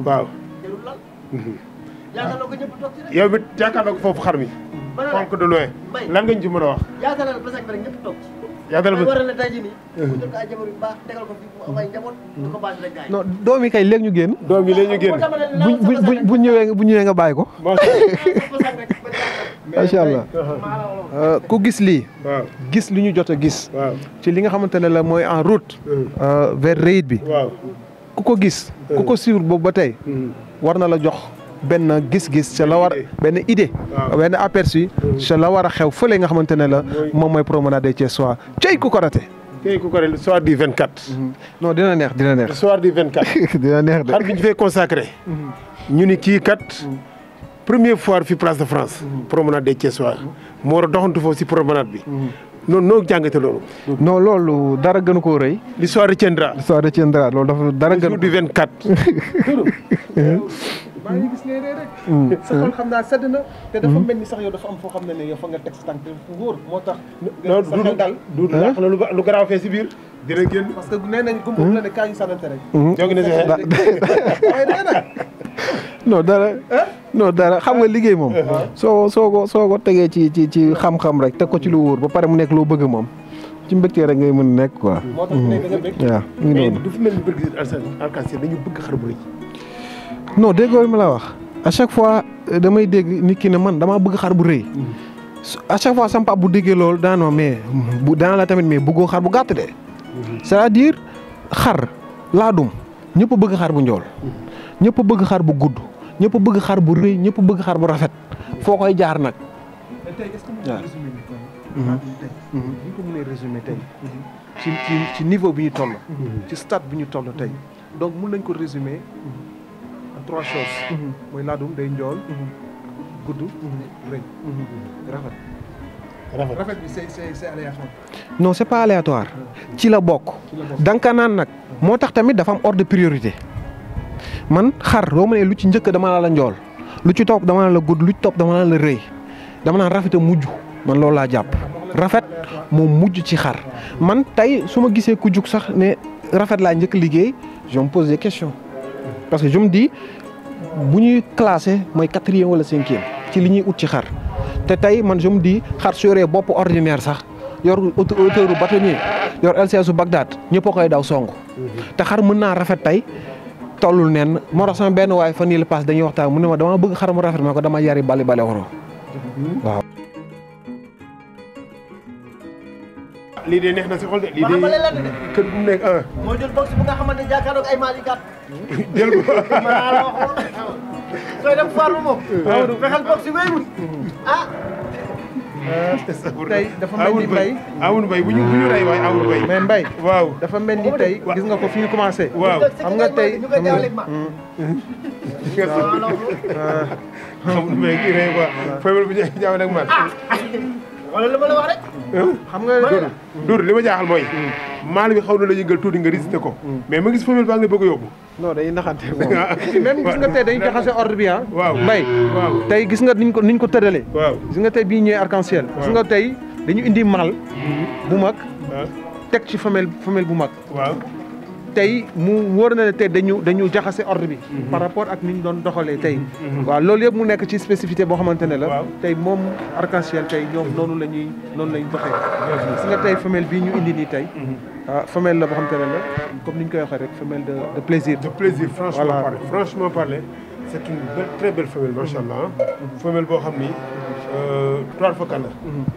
waaw. yow it jàkkaarloo ko foofu xar mi. fonk de loin lan nga ñu ci mën a wax. yaakaar basang bi rek ñëpp toog ci. yaakaar war na tey jii nii. mu jël ko ay jabar yu baax tegal ko fi mu am ay njaboot. du ko baax rek gaay. non doom yi kay léegi ñu génn. doom yi léegi ñu génn. bu ñëwee nga bàyyi ko. macha allah. ku gis lii. waaw gis li ñu jot a gis. waaw ci li nga xamante ne la mooy en route. vers Reit bi. waaw ku ko gis. ku ko suivre boobu ba tey. war na la jox benn gis-gis ca la war benn idée. benn aperçu. ca la war a xew fële nga xamante ne la moom mooy promenade des Thiessois cey ku ko raté. kii ku ko raté le soir du 24. non dina neex dina neex. le soir du 24. dina neex de. xar bi ñu fay consacré. ñu ni kii kat. première fois fi place de France. promenade des Thiessois. moo war a doxantu foofu si promenade bi. noonu noo jàngate loolu. non loolu dara gënu koo rëy. l'histoire retiendra. l'histoire retiendra loolu dafa dara le gën. jour du 24. maa ngi gis ngay ree rek. sa xol xam naa sedd na. te dafa mel ni sax yow dafa am foo xam ne yow fa nga teg sa tànk fu wóor moo tax. non sa xel dal du wax na lu garaaw fee si biir. dina génn parce que nee nañ gumba la ne kaa ñu sanante rek. jóge na si xel. waaye nee na. non dara. non dara xam nga liggéey moom. soo ko tegee ci xam-xam rek teg ko ci lu wóor ba pare mu nekk loo bëgg moom ci mbégte rek ngay mën nekk quoi. moo tax ne da nga bëgg. waaw ñu mais noonu. du fi mel ni bëgg arc-en-ciel dañu bëgg xar bu rëy. non déggoo ma la wax à chaque fois damay dégg nit ki ne man damaa bëgg xar bu rëy. à chaque fois sama papa bu déggee loolu daanoo mais bu daan la tamit mais bëggoo xar bu gàtt de. c'est-à-dire xar laadum ñëpp bëgg xar bu njool. ñëpp bëgg xar bu gudd. ñëpp bëgg xar bu rëy ñëpp bëgg xar bu rafet foo koy jaar nag. tey est-ce que mën nga résumer tey. bu ñu ko mënee résumer tey. ci niveau bi ñu toll. ci stade bi ñu toll tey. donc mën nañ ko résumer en 3 choses. mooy laadum day njool. gudd. rëy. rafet bi c'est aléatoire. non c'est pas aléatoire. ci la bokk. danka naan nag moo tax tamit dafa am ordre de priorité. man xar boo ma nee lu ci njëkk dama naan la njool lu ci topp dama naan la gudd lu ci topp dama naan la rëy dama naan rafet a mujj man loolu laa jàpp rafet moo mujj ci xar man tey su ma gisee ku jug sax ne rafet laa njëkk liggéey je me pose des questions parce que je me dis bu ñuy classé mooy 4e wala 5e ci li ñuy ut ci xar te tey man je me dis xar su yoree bopp ordinaire sax yor hauteur bâtonnier yor LCS su Bagdad ñëpp a koy daw song te xar mën naa rafet tey. tollul nen moo tax sama benn waay fan yii la pass dañuy waxtaan mu ne ma dama bëgg xar mu rafet ma ko dama yari bali woro waaw. lii de neex na si xol de lii de kër bu nekk moo jël box bu nga xamante ne jàkkaarloog ay maal yu gàtt. jël ko. maa la waxoon sooy dem farlu moom. fexeel box yi wéyul ah. tey dafa mel ni Mbaye Amadou Mbaye bu ñu rey waaye Amadou Mbaye. mais Mbaye. waaw dafa mel ni tey gis nga ko fi ñu commencé. waaw xam nga tey. Amadou Mbaye kii rey quoi. feebar bu jaaw nag man. wala li ma la wax rek. xam nga Doudou li ma jaaxal mooy. maal bi xaw na la yëngal tuuti nga risité ko. mais ma gis femelle baa ngi bëgg a yóbbu. non day naxante même gis nga tey dañu jaxase ordre bi ah. waaw Mbaye. waaw tey gis nga niñ ko tëralee. waaw gis nga tey bii ñëwee arc-en-ciel. gis nga tey dañu indi mâle bu mag. teg ci femelle bu mag. waaw tey mu wóor na ne tey dañu jaxase ordre bi. par rapport ak ni ñu doon doxalee tey. waaw loolu yëpp mu nekk ci spécificité boo xamante ne la. tey moom arc-en-ciel tey ñoom noonu la ñuy doxee. gis nga tey femelle bii ñu indi nii tey. femelle la boo xamante ne la comme ni ñu koy waxee rek femelle de plaisir. de plaisir franchement parler c'est une très belle femelle macha allah femelle boo xam ni trois fois kàlla.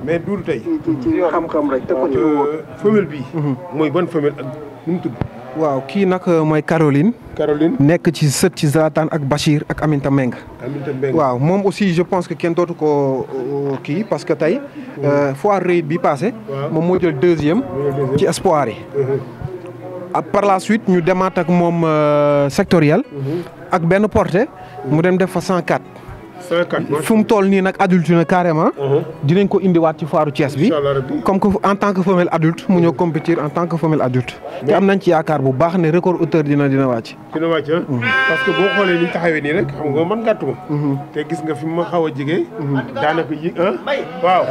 mais Doudou tey. ci xam-xam rek teg ko ci femelle bii. mooy ban femelle ak nu mu tudd. waaw kii nag mooy Caroline Caroline nekk ci sët ci Zlatan ak Bachir ak Aminata Mbengue. waaw moom aussi je pense que kenn dootu ko kii parce que tey foire raid bi passé moom moo jël deuxième ci espoir yi. par la suite ñu demaat ak moom sectoriel ak benn portée mu dem def fa 104. fu mu toll nii nag adulte na carrément. dinañ ko indiwaat ci foiru Thiès bi. comme que en tant que femelle adulte mu ñëw compétir en tant que femelle adulte. te am nañ ci yaakaar bu baax ne record hauteur dina wàcc. dina wàcc parce que boo xoolee ni taxawee nii rek xam nga man gàttuma. te gis nga fi ma xaw a jigee. daanaka yi waaw.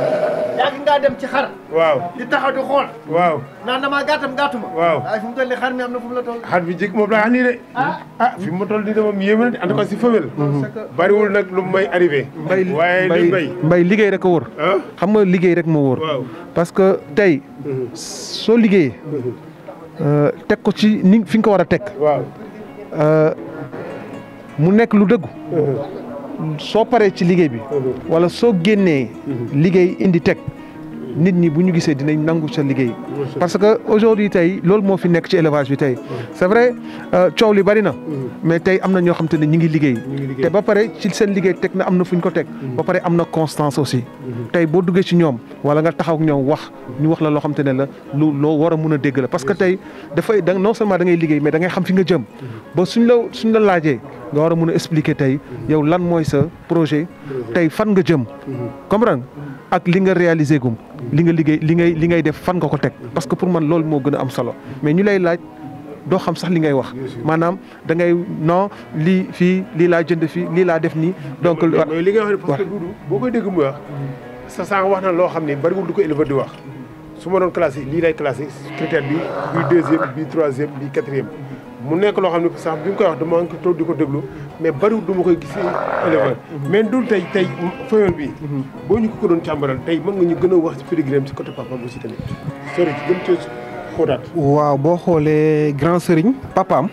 yaa ngi ngaa dem ci xar. waaw di taxaw di xool. waaw naan damaa gàttuma. waaw waaye fi mu toll nii xar mi am na fu mu la toll. xar bi jig moom laa xam nii de. fi mu toll nii de moom yéeme na de en tout cas si femelle. bariwul nag lu may arrivé. mbay liggéey rek a wóor. xam nga liggéey rek moo wóor. parce que tey soo liggéeyee teg ko ci ni fi nga ko war a teg. mu nekk lu dëggu. soo paree ci liggéey bi. wala soo génnee. liggéey indi teg. nit ñi bu ñu gisee dinañ nangu sa liggéey. parce que aujourd'hui tey loolu moo fi nekk ci élevage bi tey c'est vrai coow li bari na. mais tey am na ñoo xam te ne ñi ngi liggéey. te ba pare ci seen liggéey teg na am na fu ñu ko teg. ba pare am na constance aussi. tey boo duggee ci ñoom wala nga taxaw ak ñoom ñu wax la loo xam te ne la loo war a mun a dégg la parce que tey dafay non seulement da ngay liggéey mais da ngay xam fi nga jëm. ba suñ la laajee nga war a mun a expliquer tey yow lan mooy sa projet tey fan nga jëm. comprendre ak li nga réaliser gum. li nga liggéey li ngay def fan nga ko teg parce que pour man loolu moo gën a am solo mais ñu lay laaj doo xam sax li ngay wax maanaam da ngay non lii fii lii laa jënd fii lii laa def nii. donc mooy li nga wax ne parce que Doudou boo koy dégg muy wax sa sànq wax na loo xam ne bariwul du ko éleveur di wax su ma doon classé lii lay classé critère bi bii deuxième bii troisième bii quatrième mu nekk loo xam ne sax bi nga koy wax dama ko toog di ko déglu mais bariwul du ma koy gis éleveur mais dul tey femelle bi boo ñu ko doon càmbaral tey mën nga ñu gën a wax ci pédigrém ci côté papaam aussi tamit sori ci gën cee xóotaat. waaw boo xoolee grand sëriñ papaam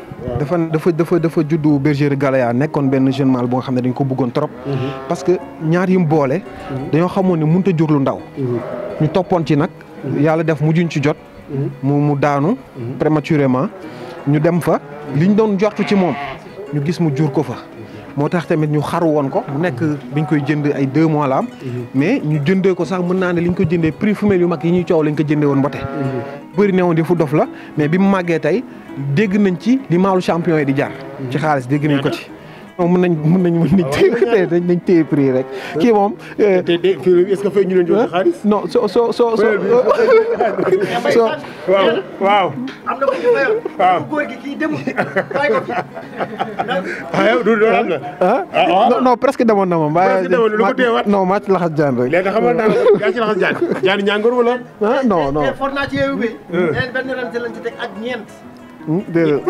dafa juddu bergerie Galaya nekkoon benn jeune mâle bu nga xam ne dañ ko bëggoon trop parce que ñaar yi mu boole dañoo xamoon ne mënut a jur lu ndaw ñu toppoon ci nag yàlla def mujjuñ ci jot mu daanu prématurément ñu dem fa liñ doon jortu ci moom ñu gis mu jur ko fa moo tax tamit ñu xaru woon ko mu nekk biñ koy jënd ay 2 mois la am mais ñu jëndee ko sax mën naa ne liñ ko jëndee prix femelle yu mag yi ñuy coow lañ ko jëndee woon mbote bëri ne woon di fu dof la mais bi mu màggee tey dégg nañ ci li maalu champion yi di jar ci xaalis dégg nañ ko ci mën nañ téye prix rek kii moom. est-ce que fay ñu leen jox xaalis. non waaw. am na ko ci fayal. waaw góor gi kii demul bàyyi ko fi. yow du loolu am na. non presque demoon na ma. presque demoon lu ko teewaat non maa ci laxas jaan rek. léegi xamal naa yaa ci laxas jaan. jaan ñàngoor wala. non. for naa ci yeewu bi. benn ren lañ ci teg ak ñeent. déedéet.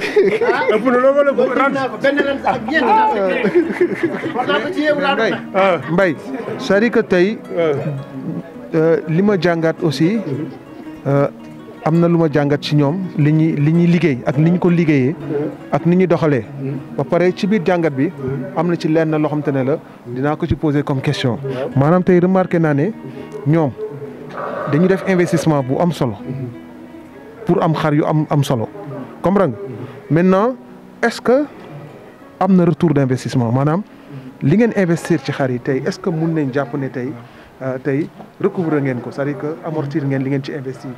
ëpp na loo wala benn ren ak ñeent for naa ko ci yeewu laa doon Mbaye c'est-à-dire que tey li ma jàngat aussi am na lu ma jàngat ci ñoom li ñuy liggéey ak ni ñu ko liggéeyee ak ni ñuy doxalee ba pare ci biir jàngat bi am na ci lenn loo xam te ne la dinaa ko ci poser comme question maanaam tey remarqué naa ne ñoom dañu def investissement bu am solo pour am xar yu am solo comprendre nga maintenant est-ce que am na retour d'investissement maanaam li ngeen investir ci xar yi tey est-ce que mun nañ jàpp ne tey recouvrer ngeen ko c'est-à-dire que amortir ngeen li ngeen ci investir.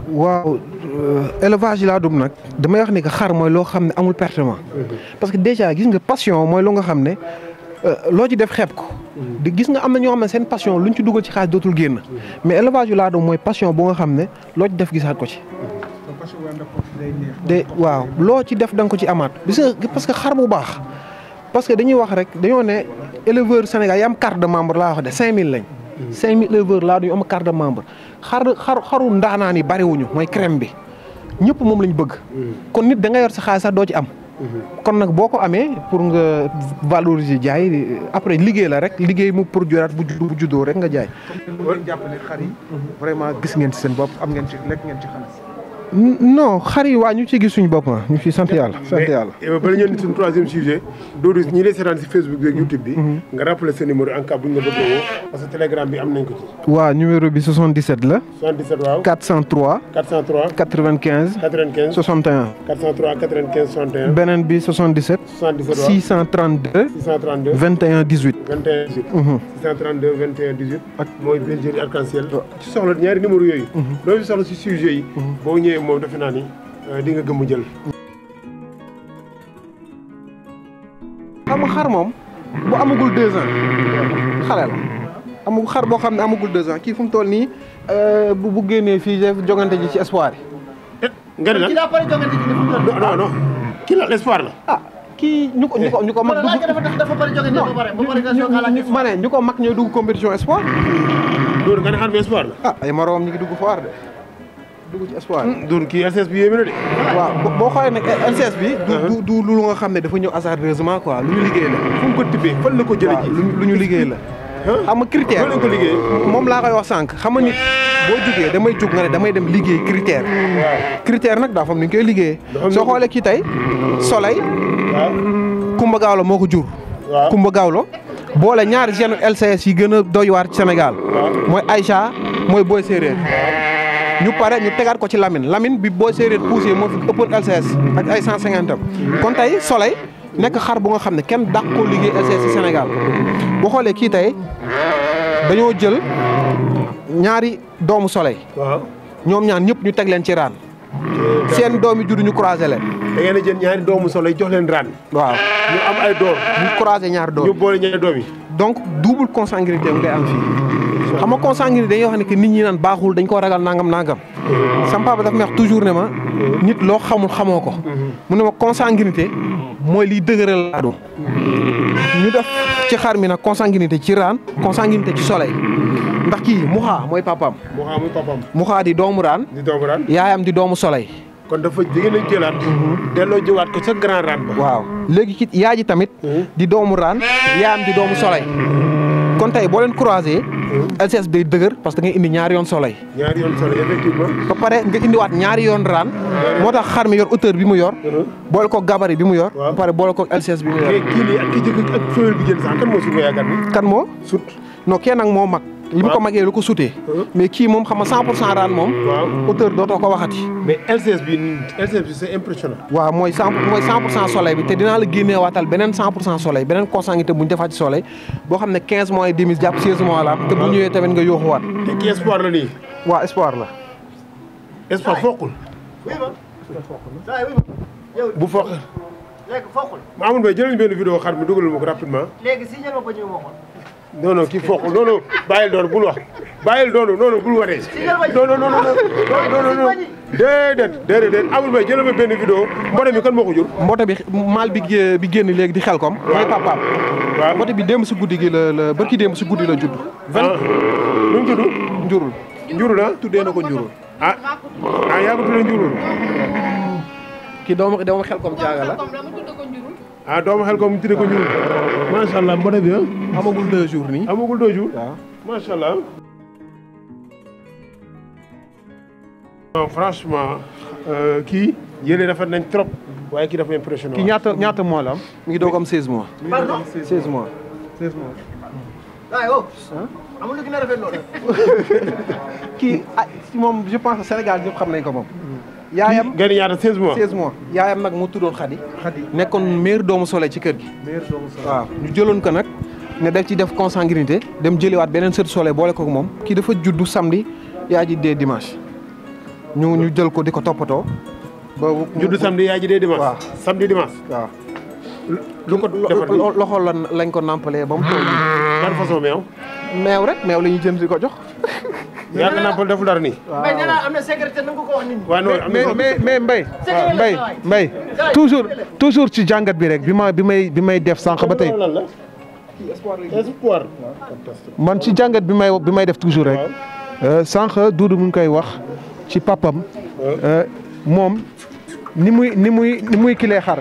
waaw élevage yi laa dum nag damay wax ni que xar mooy loo xam ne amul pertement parce que déjà gis nga passion mooy loo nga xam ne loo ci def xeeb ko di gis nga am na ñoo xam ne seen passion luñ ci dugal ci xaalis dootul génn mais élevage yu laa dum mooy passion bu nga xam ne loo ci def gisaat ko ci waaw loo ci def da nga ko ci amaat parce que xar bu baax parce que dañuy wax rek dañoo ne éleveur Sénégal yi am carte de membre laa wax de 5000 lañ 5000 éleveurs laa duñu am carte de membre xaru ndaanaan yi bariwuñu mooy crème bi ñëpp moom lañ bëgg kon nit da nga yor sa xaalis sax doo ci am kon nag boo ko amee pour nga valoriser jaay après liggéey la rek liggéey mu produiraat bu juddoo rek nga jaay ngeen jàpp ne xar yi vraiment gis ngeen ci seen bopp am ngeen ci lekk ngeen ci xaalis non xar yi waa ñu ci gis suñu bopp ñu ci sant yàlla. sant yàlla mais bala ñëw ni suñu troisième sujet Doudou ñi lay seetaan si Facebook bi ak YouTube bi. nga rappelé sa numéro en cas bu ñu la bëggee woo parce que Telegram bi am nañ ko ci. waaw numéro bi 77 la. 77 waaw. 403. 403. 95. 95. 61. 403 95 61. beneen bi 77. 77 waaw. 632. 632. 21 18. 21 18. 632 21 18. ak mooy bergerie arc-en-ciel. ci soxla ñaari numéro yooyu. loo fi soxla si sujet yi. boo ñëwee moom defe naa ni di nga gëm jël. xam nga xar moom bu amagul 2 ans xale la amagul xar boo xam ne amagul 2 ans kii fu mu toll nii bu génnee fii def jogante ji ci espoir yi. nga ne la kii daa pare jogante ji non non kii la espoir la. ah kii ñu ko mag. dafa pare jogante ba pare ba pare nga soog a laaj ma ne ñu ko mag ñooy dugg compétition espoir. Doudou nga ne xar bi espoir la. ah ay moroom ñu ngi dugg foire de dugg ci espoir. Doudou kii LCS bi yéeme na de. waaw boo xoolee nag LCS bi. du lu nga xam ne dafa ñëw hasardeusement quoi lu ñu liggéey la. fu mu ko tibbee fan la ko jëlee ji. lu ñu liggéey la. xam nga critère ko liggéey. moom laa koy wax sànq xam nga nit boo jugee damay jug nga ne damay dem liggéey critère. critère nag daa fam ni ñu koy liggéeyee. soo xoolee kii tey Soleil. Kumba Gawlo moo ko jur. Kumba Gawlo boole ñaari genu LCS yi gën a doy waar ci Sénégal. mooy Aïcha mooy Boy Séeréer. ñu pare ñu tegaat ko ci Lamine bi Boy Séeréer poussé moo fi ëppoon LCS ak ay 150 am kon tey Soleil nekk xar bu nga xam ne kenn dàq koo liggéey LCS ci Sénégal boo xoolee kii tey dañoo jël ñaari doomu Soleil. ñoom ñaan ñëpp ñu teg leen ci raan. seen doom yi juddu ñu croisé leen. da ngeen a jël ñaari doomu Soleil jox leen raan. waaw ñu am ay doom. ñu croisé ñaari doom ñu boole ñaari doom yi. donc double consanguinité ngay am fii. xam nga consanguinité dañuy wax ne que nit ñi naan baaxul dañ koo ragal nangam. sama papa daf may wax toujours ne ma. nit loo xamul xamoo ko. mu ne ma consanguinité mooy liy dëgëral laa doon. ñu def ci xar mi nag consanguinité ci raan consanguinité ci Soleil ndax kii Muxa mooy papaam. Muxa mooy papaam. Muxa di doomu raan. di doomu raan. yaayam di doomu Soleil. kon dafa jigéen a jëlaat. delloo jëwaat ko sa grand raan ba. waaw léegi ki yaay ji tamit. di doomu raan yaayam di doomu Soleil. kon tey boo leen croisé. LCS day dëgër parce que nga indi ñaari yoon Soleil. ñaari yoon Soleil effectivement. ba pare nga indiwaat ñaari yoon raan. moo tax xar mi yor hauteur bi mu yor. boole ko gabarit bi mu yor. ba pare boole ko LCS bi mu yor. mais kii nii ak kii jëkk ak femelle bi jël sax kan moo sut nga yaakaar ni. kan moo sut. non kenn nag moo mag. li mu ko magee lu ko sutee. mais kii moom xam nga 100% raan moom. hauteur dootoo ko waxati. mais LCS bi c'est impressionnant. waaw mooy 100% Soleil bi te dinaa la génnee waatal beneen 100% Soleil beneen consanguinité bu ñu defaat ci Soleil boo xam ne 15 mois et demi jàpp 16 mois la am te bu ñëwee tamit nga yóoxuwaat. te kii espoir la nii. waaw espoir la. espoir foqul. bu foq. léegi foqul. Mamour Mbaye jëlañ benn vidéo xar mi dugalal ma ko rapidement. léegi si ñël ma ko ñu waxoon. non kii foqul non bàyyil doon bul wax bàyyil doon non bul waree. non déedéet Amadou Mbaye jëlal ma benn vidéo mbote mi kan moo ko jur. mbote bi maal bi génn léegi di Xelkom. mooy papaam. waaw mbote bi démb si guddi gi la barki démb si guddi la judd. nu mu tudd. njurul. njurul ah. tuddee na ko njurul. yaa ko tuddee njurul. kii doomu Xelkom jaaga la. doomu xel ko mu tuddee ko njurul. macha allah mbote bi amagul 2 jours nii. amagul 2 jours. waaw macha allah. non franchement kii yële rafet nañ trop waaye kii dafa impressionnant. kii ñaata mois la am. mi ngi doog am 16 mois. pardon 16 mois. 16 mois. waaw amul lu gën a rafet loolu. kii moom je pense que Sénégal ñëpp xam nañ ko moom. yaayam kii gën ñaata 16 mois. 16 mois yaayam nag mu tuddoon Xadi. nekkoon meilleur doomu Soleil ci kër gi. meilleur doomu Soleil waaw ñu jëloon ko nag. ne def ci def consanguinité dem jëliwaat beneen sët Soleil boole ko moom. kii dafa juddu samedi yaa ji dee dimanche. ñu jël ko di ko toppatoo. boobu juddu samedi yaa ji dee dimanche. waaw samedi dimanche. waaw. lu ko defar loxo lañ ko nampalee ba mu toll nii. ban façon meew. meew rek meew la ñuy jënd di ko jox. yaa ngi nampal deful dara nii. waaw mais nee naa am na secrétaire na nga ko wax nit ñi. waaw non mais Mbaye toujours ci jàngat bi rek bi may def sànq ba tey. espoir. man ci jàngat bi may def toujours rek. sànq Doudou mu ngi koy wax ci papam moom ni muy kilee xar.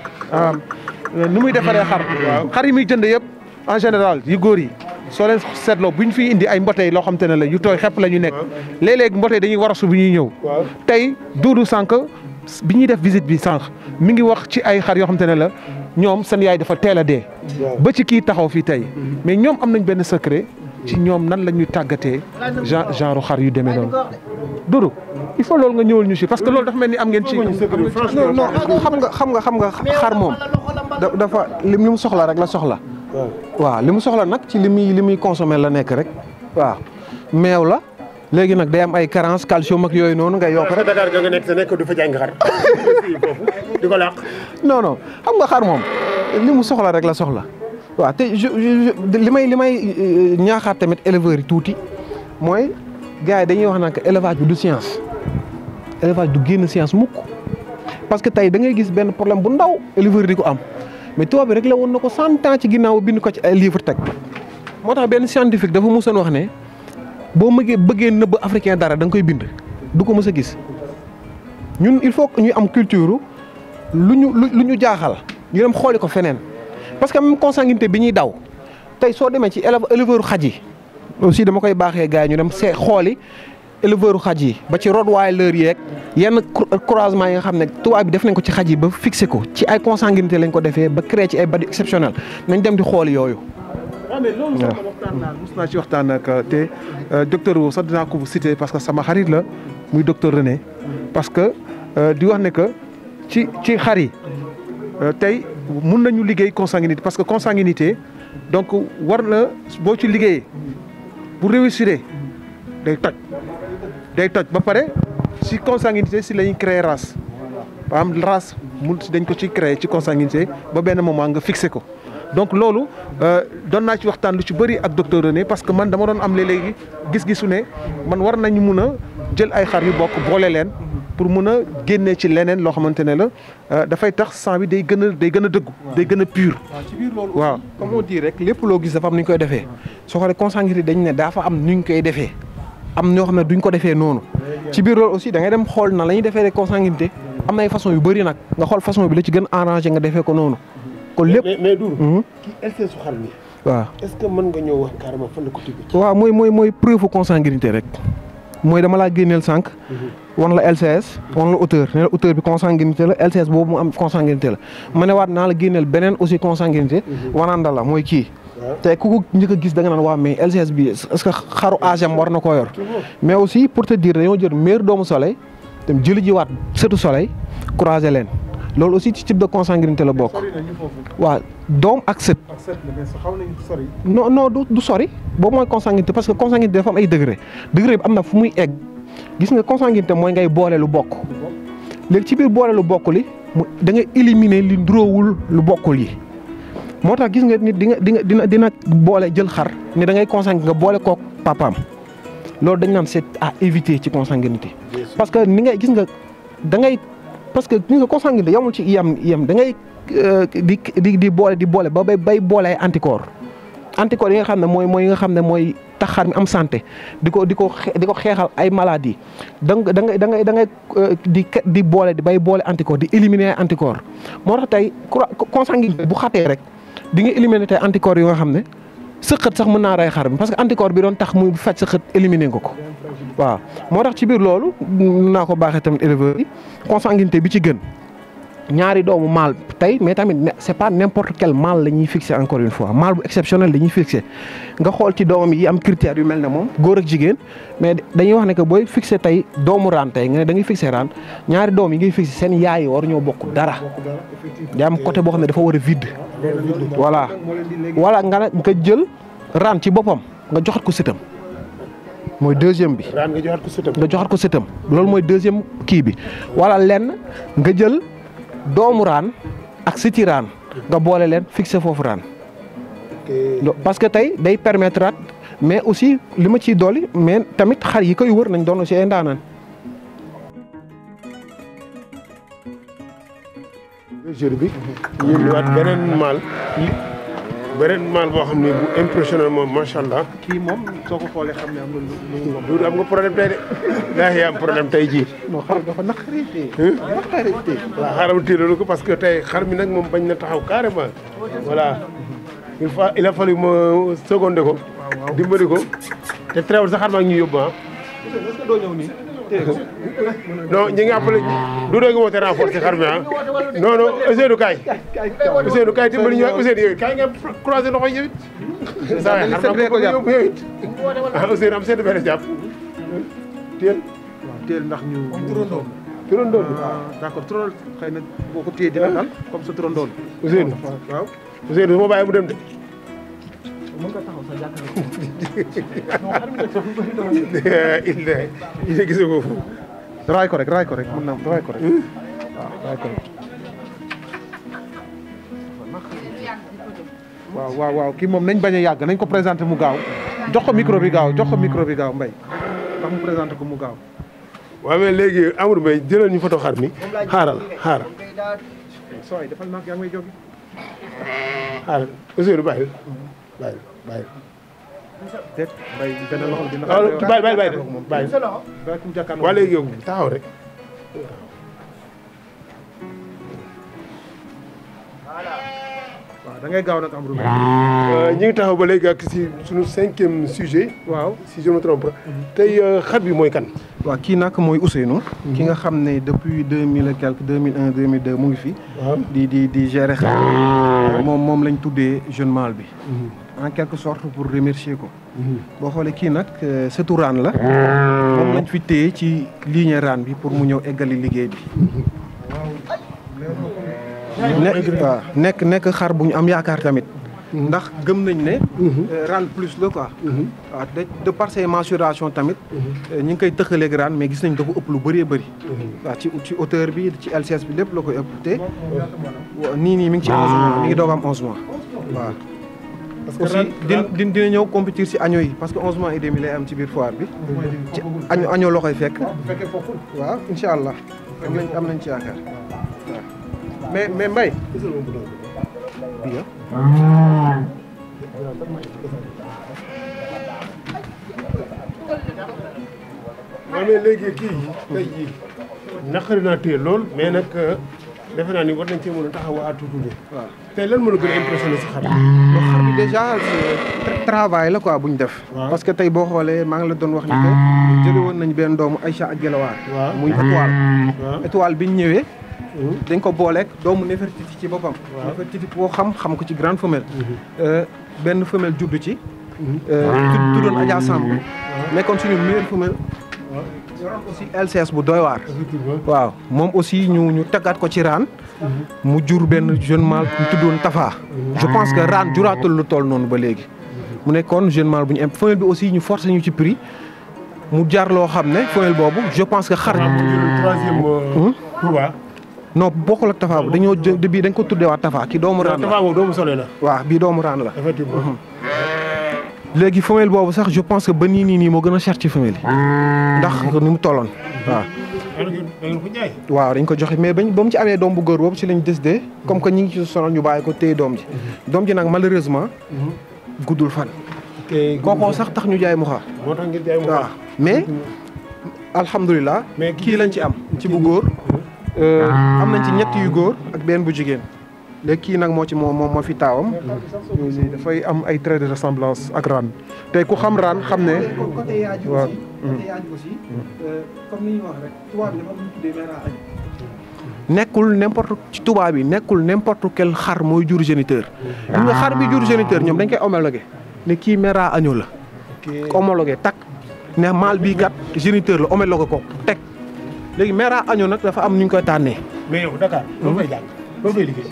ni muy defaree xar. xar yi muy jënd yëpp en général yu góor yi soo leen seetloo bu ñu fi indi ay mbotey loo xam te ne la yu tooy xepp la ñu nekk léeg-léeg mbotey dañuy warasu bu ñuy ñëw tey Doudou sànq bi ñuy def visite bi sànq mi ngi wax ci ay xar yoo xam te ne la ñoom seen yaay dafa teel a dee ba ci kii taxaw fii tey mais ñoom am nañ benn secret ci ñoom nan la ñuy tàggatee genre xar yu demee noonu Doudou il faut loolu nga ñëwal ñu si parce que loolu dafa mel ni am ngeen ci. non xam nga xar moom dafa li mu soxla rek la soxla. waaw li mu soxla nag ci li muy consommer la nekk rek waaw meew la léegi nag day am ay carence calcium ak yooyu noonu ngay yokk rek. Dakar nga nekk te nekk du fa jàng xar di ko làq. non xam nga xar moom li mu soxla rek la soxla waaw te li may ñaaxaat tamit éleveurs yi tuuti mooy gars yi dañuy wax naan que élevage bi du science élevage du génn science mukk parce que tey da ngay gis benn problème bu ndaw éleveur di ko am mais tubaab bi rek la woon na ko 100 ans ci ginnaaw bind ko ci ay livre teg moo tax benn scientifique dafa musoon wax ne boo bëggee nëbb africain dara da nga koy bind du ko mës a gis ñun il faut que ñu am culture lu ñu jaaxal ñu dem xooli ko feneen parce que même consanguinité bi ñuy daw tey soo demee ci éleveur xaj yi aussi dama koy baaxee gars yi ñu dem xooli éleveur xaj yi ba ci rottweiler yeeg yenn croisement yi nga xam ne tubaab bi def nañ ko ci xaj yi ba fixé ko ci ay consanguinité lañ ko defee ba créé ci ay badi exceptionnel nañ dem di xooli yooyu. waaw mais loolu sax waxtaan naa mos naa ci waxtaan ak te docteur woo sax dinaa ko cité parce que sama xarit la muy docteur René parce que di wax ne que ci xar yi tey mun nañu liggéey consanguinité parce que consanguinité donc war na boo ci liggéeyee bu réussir day toj ba pare si consanguinité si la ñuy créer race ba am race mun si dañ ko ci créer ci consanguinité ba benn moment nga fixé ko donc loolu doon naa ci waxtaan lu ci bëri ak docteur René parce que man dama doon am léegi gis-gisu ne man war nañu mun a jël ay xar yu bokk boole leen pour mun a génnee ci leneen loo xamante ne la dafay tax sang bi day gën a dëggu day gën a pur. waaw ci biir loolu. waaw comme on dit rek lépp loo gis dafa am nu ñu koy defee soo xoolee consanguinité dañ ne dafa am nu ñu koy defee am ñoo xam ne duñ ko defee noonu ci biir loolu aussi da ngay dem xool na la ñuy defee rek consanguinité am na ay façon yu bëri nag nga xool façon bi la ci gën arrangé nga defee ko noonu. kon lépp mais Doudou. kii LCS su xar mi. waaw est-ce que mën nga ñëw wax carrément fan la ko tibbee. waaw mooy preuve consanguinité rek mooy dama laa génneel sànq. wan la LCS wan la hauteur ne la hauteur bi consanguinité la LCS boobu mu am consanguinité la ma ne waat naa la génneel beneen aussi consanguinité. wananda la mooy kii. te ku ko njëkk a gis da nga naan waa mais LCS bi est-ce que xaru agem war na koo yor. mais aussi pour te dire dañoo jël meilleur doomu soleil dem jëli jiwaat sëtu soleil croiser leen. loolu aussi ci type de consanguinité la bokk. waaw doom ak sët. non du sori boobu mooy consanguinité parce que consanguinité dafa am ay degré bi am na fu muy egg gis nga consanguinité mooy ngay boole lu bokk léegi ci biir boole lu bokk li da nga éliminer li ndróowul lu bokkul yi moo tax gis nga nit dina boole jël xar ne da ngay consanguin nga boole kook papaam loolu dañ naan c'est à éviter ci consanguinité parce que ni ngay gis nga da ngay parce que ni nga consanguinité yamul ci yam da ngay di boole ba bay boole ay anticorps yi nga xam ne mooy nga xam ne mooy tax xar mi am santé di ko xeexal ay maladies da ngay di boole di bay boole anticorps di éliminer anticorps moo tax tey consanguinité bu xatee rek di nga éliminer tey anticorps yi nga xam ne sëqët sax mën naa rey xar mi parce que anticorps bi doon tax muy faj sëqët éliminer nga ko waaw moo tax ci biir loolu naa ko baaxee tamit éleveurs yi consanguinité bi ci gën ñaari doomu mâle tey mais tamit c'est pas n'importe quel mâle la ñuy fixer encore une fois mâle bu exceptionnel dañuy fixer nga xool ci doomam yi am critères yu mel ne moom góor ak jigéen mais dañuy wax ne que booy fixer tey doomu raan tey nga ne da ngay fixer raan ñaari doom yi ngay fixer seen yaay yi war ñoo bokk dara day am côté boo xam ne dafa war a vide voilà nga jël raan ci boppam nga joxat ko sëtam mooy deuxième bi raan nga joxat ko sëtam loolu mooy deuxième kii bi wala lenn nga jël doomu raan ak sëti raan nga boole leen fixé foofu raan parce que tey day permettre mais aussi li ma ciy dolli mais tamit xar yi koy wër nañ doon aussi ay ndaanaan. bergerie bi ñu ñëwaat beneen maal boo xam ne bu impressionnant moom macha allah. kii moom soo ko xoolee xam ne am na lu am nga problème tey de. gaa yi am problème tey jii. non xar dafa naqaree tey. waaw xaaral téye ko parce que tey xar mi nag moom bañ na taxaw carrément. voilà il a fallu ma secondé ko. dimbali ko te teewul sa xar maa ngi ñuy yóbbu est-ce que doo ñëw nii téye ko. non ñi ngi appelé du doo ngi woote renfort ci xar mi non non Ousseynou kaay Ousseynou kaay dimbali ñu Ousseynou yow it kaay ngeen croisé loxo yi yow it saa waay xar maa ko yóbbu yow it Ousseynou am seen benn jàpp téel waaw téel ndax ñu turandoo turandoo bi d'accord turandoo xëy na boo ko téye dina dal comme sa turandoo Ousseynou waaw Ousseynou ma bàyyi mu dem de mën nga taxaw sa jàkkaarloo il gis ko fu raay ko rek mën naa raay ko rek waaw raay ko rek waaw kii moom nañ bañ a yàgg nañ ko présenté mu gaaw jox ko micro bi gaaw Mbaye ndax mu présenté ko mu gaaw waaw mais léegi Amadou Mbaye jëlal ñu photo xar mi xaaral sooy defal naa yaa ngi may jógi xaaral Ousseynou bàyyi déet Mbaye benn loxo dina bàyyi ku jàkkaarloo waa léegi yow taxaw rek waaw da ngay gaaw nag Amadou Mbaye ñi ngi taxaw ba léegi ak si suñu 5e sujet waaw si je me trompe tey xar bi mooy kan waaw kii nag mooy Ousseynou. ki nga xam ne depuis 2000 et quelque 2001 2002 mu ngi fi. di gérer xar. moom lañ tuddee jeune mâle bi. en quelque sorte pour remercier ko. boo xoolee kii nag sëtu raan la. moom lañ fi téye ci ligne raan bi pour mu ñëw eggali liggéey bi. nekk xar bu ñu am yaakaar tamit. ndax gëm nañ ne. raan plus la quoi. waaw de par ses mensurations tamit. ñu ngi koy tëkkaleeg raan mais gis nañ da ko ëpp lu bëree bëri. waaw ci hauteur bi ci LCS bi lépp la koy ëpp te. nii mi ngi ci 11 mois mi ngi doog am 11 mois waaw. parce que aussi dina ñëw compétir si agneau yi parce que 11 mois et demi lay am ci biir foire bi. ci agneau loo koy fekk. waaw incha allah am nañ ci yaakaar waaw. mais Mbaye. waaw mais léegi kii tey jii naqari naa téye lool mais nag defe naa ni war nañ cee mën a taxaw à tout bi. waaw tey lan moo la gën a impressionné si xar bi. xar bi déjà travail la quoi bu ñu def. parce que tey boo xoolee maa ngi la doon wax ni que jële woon nañ benn doomu Aïcha ak Gelawaar. muy étoile bi ñu ñëwee. dañ ko booleeg doomu Nefertiti ci boppam. Nefertiti boo xam ko ci grande femelle. benn femelle juddu ci. tuddoon Adja Samb. nekkoon suñu meilleure femelle. yoroon aussi LCS bu doy waar. waaw moom aussi ñu taggaat ko ci raan. mu jur benn jeune mâle ñu tuddoon Tafa. je pense que raan juraatul lu toll noonu ba léegi. mu nekkoon jeune mâle bu ñu am femelle bi aussi ñu forcé ñu ci prix. mu jar loo xam ne femelle boobu je pense que xar. non bokkul ak Tafa dañoo bii dañ ko tuddee waa Tafa ki doomu raan la Tafa boobu doomu Soleil la. waaw bii doomu raan la. effectivement. léegi femelle boobu sax je pense que ba nii moo gën a cher ci femelle yi. ndax ni mu tolloon waaw. waaw dañ ko joxe mais ba mu ci amee doom bu góor boobu ci lañ décidé comme que ñi ngi ci sonal ñu bàyyi ko téye doom ji. doom ji nag malheureusement. guddul fan. kookoo sax tax ñu jaay mu xaar. moo tax ngeen jaay mu xaar waaw mais alhamdulilah. mais kii lañ ci am ci bu góor. am nañ ci ñett yu góor ak benn bu jigéen léegi kii nag moo ci moo fi taawam. dafay am ay traits de ressemblance ak raan te ku xam raan xam ne. côté yaay ji aussi côté yaay ji aussi comme ni ñu wax rek tubaab bi dafa am lu ñu tuddee mère à agneau. nekkul n'importe ci tubaab bi nekkul n'importe quel xar mooy jur géniteur. xam nga xar bi jur géniteur ñoom dañ koy homologué ne kii mère à agneau la. homologué takk ne mâle bii kat géniteur la homologué ko teg. léegi mère à agneau nag dafa am nu ñu koy tànnee. mais yow Dakar loo fay jàng loo fay liggéey.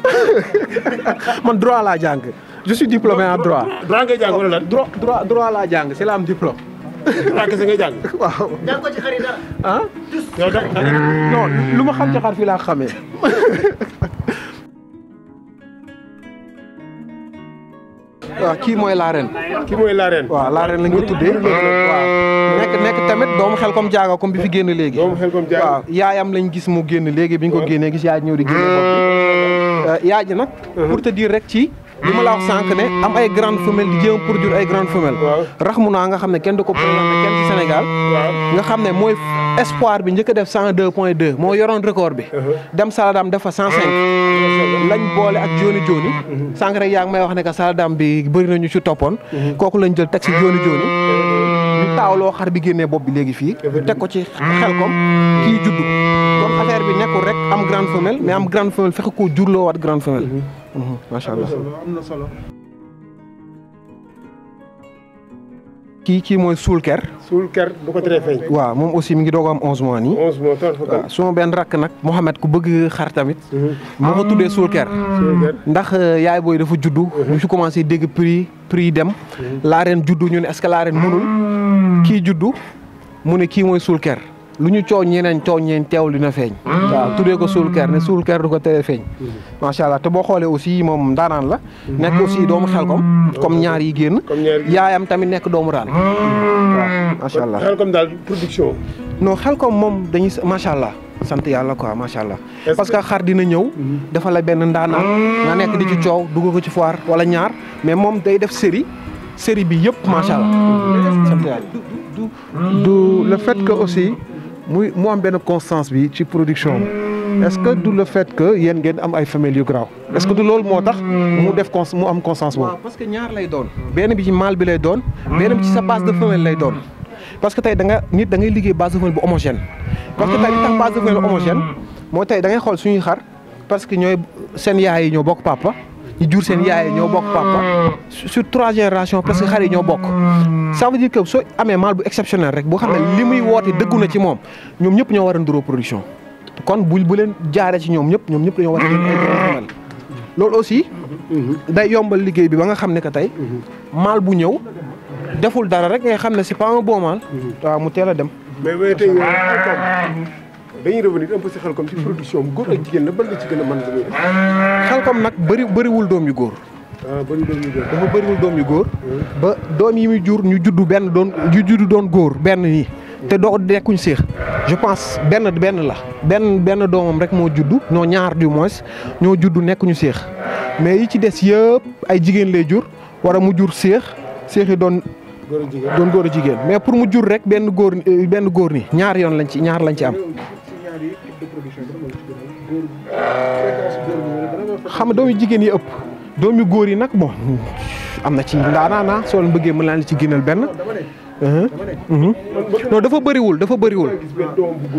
man droit laa jàng je suis diplômé en droit. droit ngay jàng wala lan. droit laa jàng c'est la am diplôme. droit kese ngay jàng. waaw. jàng ko ci xar yi dara. ah. yow non lu ma xam ci xar fii laa xamee. waaw kii mooy la reine. kii mooy la reine. waaw la reine lañ ko tuddee. waaw nekk tamit doomu xel comme jaaga comme bi fi génn léegi. doomu xel comme jaaga waaw yaayam lañ gis mu génn léegi bi ñu ko génnee gis yaay ñëw di génne bopp bi. yaay ji nag. pour te dire rek ci li ma la wax sànq ne am ay grandes femelles di jéem a produire ay grandes femelles. Rahmouna nga xam ne kenn du ko présenté kenn ci Sénégal. nga xam ne mooy espoir bi njëkk a def 102.2 moo yoroon record bi. dem Saladam def fa 105. lañ boole ak Joni Joni. sànq rek yaa ngi may wax ne que Saladam bi bëri na ñu ci toppoon. kooku lañ jël teg ci Joni Joni. ñu taawloo xar bi génnee bopp bi léegi fii. teg ko ci Xelkom kii juddu. donc affaire bi nekkul rek am grande femelle mais am grande femelle fexe koo jurloo waat grande femelle. macha allah am na solo. kii mooy Soulker. Soulker du ko teree feeñ. waaw moom aussi mi ngi doog am 11 mois nii. 11 mois tool fa waaw suma benn rakk nag Mohamed ku bëgg xar tamit. moo ko tuddee Soulker. ndax yaay booy dafa juddu. ñu fi commencé dégg prix dem. laa ren juddu ñu ne est-ce que laa ren mënul. kii juddu mu ne kii mooy Soulker. lu ñu coow ñeneen teewul dina feeñ. waaw tuddee ko Soulker ne Soulker du ko teree feeñ. macha allah te boo xoolee aussi moom ndaanaan la. nekk aussi doomu Xelkom. comme ñaar yi génn. yaayam tamit nekk doomu raan. waaw macha allah Xelkom daal production. non Xelkom moom dañuy macha allah sant yàlla quoi macha allah. parce que xar dina ñëw. dafa la benn ndaanaan. nga nekk di ci coow dugg ko ci foire wala ñaar mais moom day def série bi yëpp macha allah. sant yàlla du le fait que aussi. mu am benn constance bi ci production est-ce que du le fait que yéen ngeen am ay familles yu graw est-ce que du loolu moo tax mu am constance boobu. waaw parce que ñaar lay doon. benn bi ci mâle bi lay doon. benn bi ci sa base de femelle lay doon. parce que tey da ngay liggéey base de femelle bu homogène. parce que tey li tax base de femelle homogène mooy tey da ngay xool suñuy xar parce que ñooy seen yaay yi ñoo bokk papa. ñu jur seen yaay ñoo bokk papa sur 3 générations parce que xar yi ñoo bokk ça veut dire que soo amee mâle bu exceptionnel rek boo xam ne li muy woote dëggu na ci moom ñoom ñëpp ñoo war a nduroo production kon bu leen jaaree ci ñoom ñëpp dañoo war a jël ay femelle loolu aussi day yombal liggéey bi ba nga xam ne que tey mâle bu ñëw deful dara rek ngay xam ne c'est pas un bon mâle waaw mu teel a dem. mais tey dañuy revenir un peu si Xelkom ci production bu góor ak jigéen la ban la ci gën a mën la muy def. Xelkom nag bëriwul doom yu góor. bëri doom yu góor. dafa bëriwul doom yu góor. ba doom yi muy jur ñu juddu doon góor benn nii. te doo nekkuñ séex je pense benn la benn doomam rek moo juddu ñoo ñaar du moins ñoo juddu nekkuñu séex mais yi ci des yëpp ay jigéen lay jur war a mu jur séex yi doon góor a jigéen mais pour mu jur rek benn góor nii ñaar lañ ci am. xam nga doom yu jigéen yi ëpp doom yu góor yi nag bon am na ci ndaanaana soo leen bëggee mën naa la ci génneel benn. non dafa bëriwul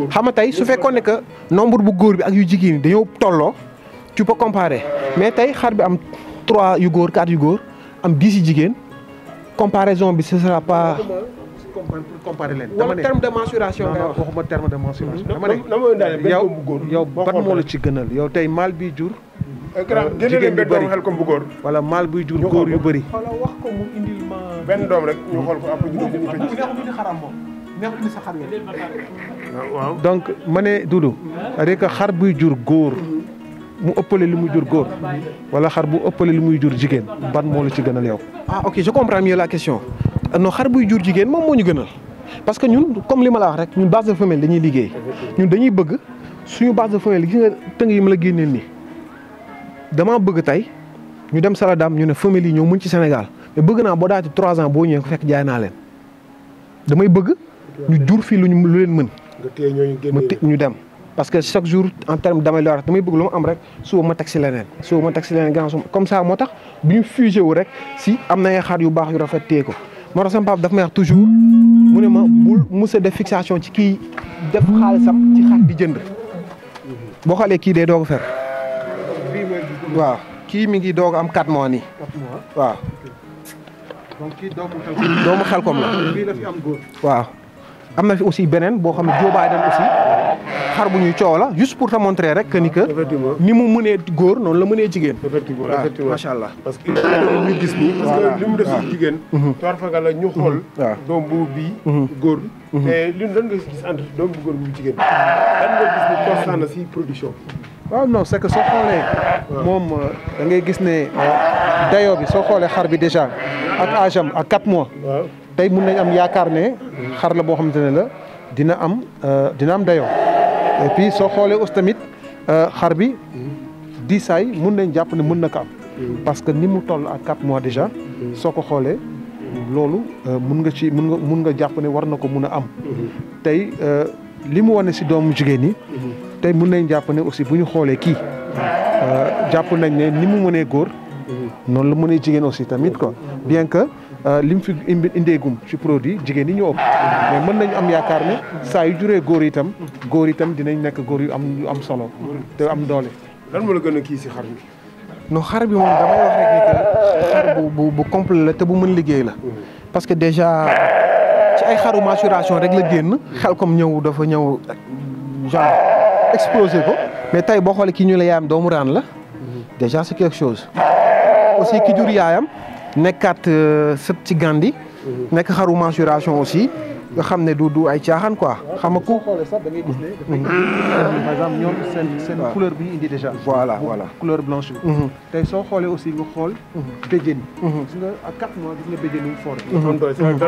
xam nga tey su fekkoon ne que nombre bu góor bi ak yu jigéen yi dañoo tolloo tu peux comparer mais tey xar bi am 3 yu góor 4 yu góor am 10 yu jigéen comparaison bi ce sera pas. pour comparer leen. wala terme de mensuration. non waxuma terme de mensuration. dama ne yow ban moo la ci gënal yow tey mâle bi jur. jigéen yu bëri Xelkom bu góor. wala mâle buy jur góor yu bëri. xoolal wax ko mu indil ma. benn doom rek ñu xool ko après ñu neexul indi xaram moom neexul indi sa xar waaw donc ma ne Doudou c'est-à-dire que xar buy jur góor mu ëppale li muy jur góor wala xar bu ëppale li muy jur jigéen ban moo la ci gënal yow. ah ok je comprends mieux la question non xar buy jur jigéen moom moo ñu gënal parce que ñun comme li ma la wax rek ñun base de femelle dañuy liggéey ñun dañuy bëgg suñu base de femelle gis nga tëng yi ma la génneel nii dama bëgg tey ñu dem Saladam ñu ne femelle yi ñoo mën ci Sénégal mais bëgg naa boo daati 3 ans boo ñëwee ko fekk jaay naa leen damay bëgg ñu jur fii lu leen mën. nga téye ñooñu génne ñu dem parce que chaque jour en terme d'amélioration damay bëgg lu ma am rek suba ma teg si leneen gannaaw comme ça moo tax bu ñu fusé wu rek si am na ay xar yu baax yu rafet téye ko moo tax sama papa daf may wax toujours mu ne ma bul mos a def fixation ci kii def xaalisam ci xar di jënd boo xoolee kii day doog a fer waaw kii mi ngi doog am 4 mois nii waaw. donc kii doomu Xelkom la. bii la fi am góor. waaw am na fi aussi beneen boo xam ne jóobaay dem aussi xar bu ñuy coow la juste pour te montrer rek que ni que ni mu mënee góor noonu la mënee jigéen. effectivement macha allah. parce que ñu gis nii. parce que li mu def si jigéen. toor fagal la ñu xool. waaw doom bu bii. góor. te li lan nga gis entre doom bu góor bu jigéen. lan nga gis ni constant na si production. waaw non c'est que soo xoolee. moom da ngay gis ne dayoo bi soo xoolee xar bi déjà ak âge am ak 4 mois. waaw tey mun nañ am yaakaar ne xar la boo xamante ne la dina am dayoo et puis soo xoolee aussi tamit xar bi diisaay mun nañ jàpp ne mën na ko am parce que ni mu toll à 4 mois déjà soo ko xoolee loolu mun nga jàpp ne war na ko mun a am tey li mu wane si doomu jigéen ñi tey mun nañ jàpp ne aussi bu ñu xoolee kii jàpp nañ ne ni mu mënee góor noonu la mënee jigéen aussi tamit quoi bien que li mu fi indeegum ci produit jigéen ñi ñoo ëpp mais mën nañu am yaakaar ne saa yu juree góor itam dinañ nekk góor yu am solo te am doole. lan moo la gën a kii si xar bi. non xar bi moom damay wax rek ni que xar bu complet la te bu mën liggéey la parce que déjà ci ay xaru maturation rek la génn xel comme dafa ñëw genre explosé ko mais tey boo xoolee kii ñu la yaayam doomu raan la déjà c'est quelque chose aussi ki jur yaayam nekkaat sët ci Gandhi nekk xaru maturation aussi nga xam ne du ay caaxaan quoi xam nga ku xoolee sax da ngay gis ne par exemple ñoom seen couleur bi ñu indi déjà voilà couleur blanche bi tey soo xoolee aussi nga xool béjjén yi gis nga à 4 mois gis nga béjjén yi fort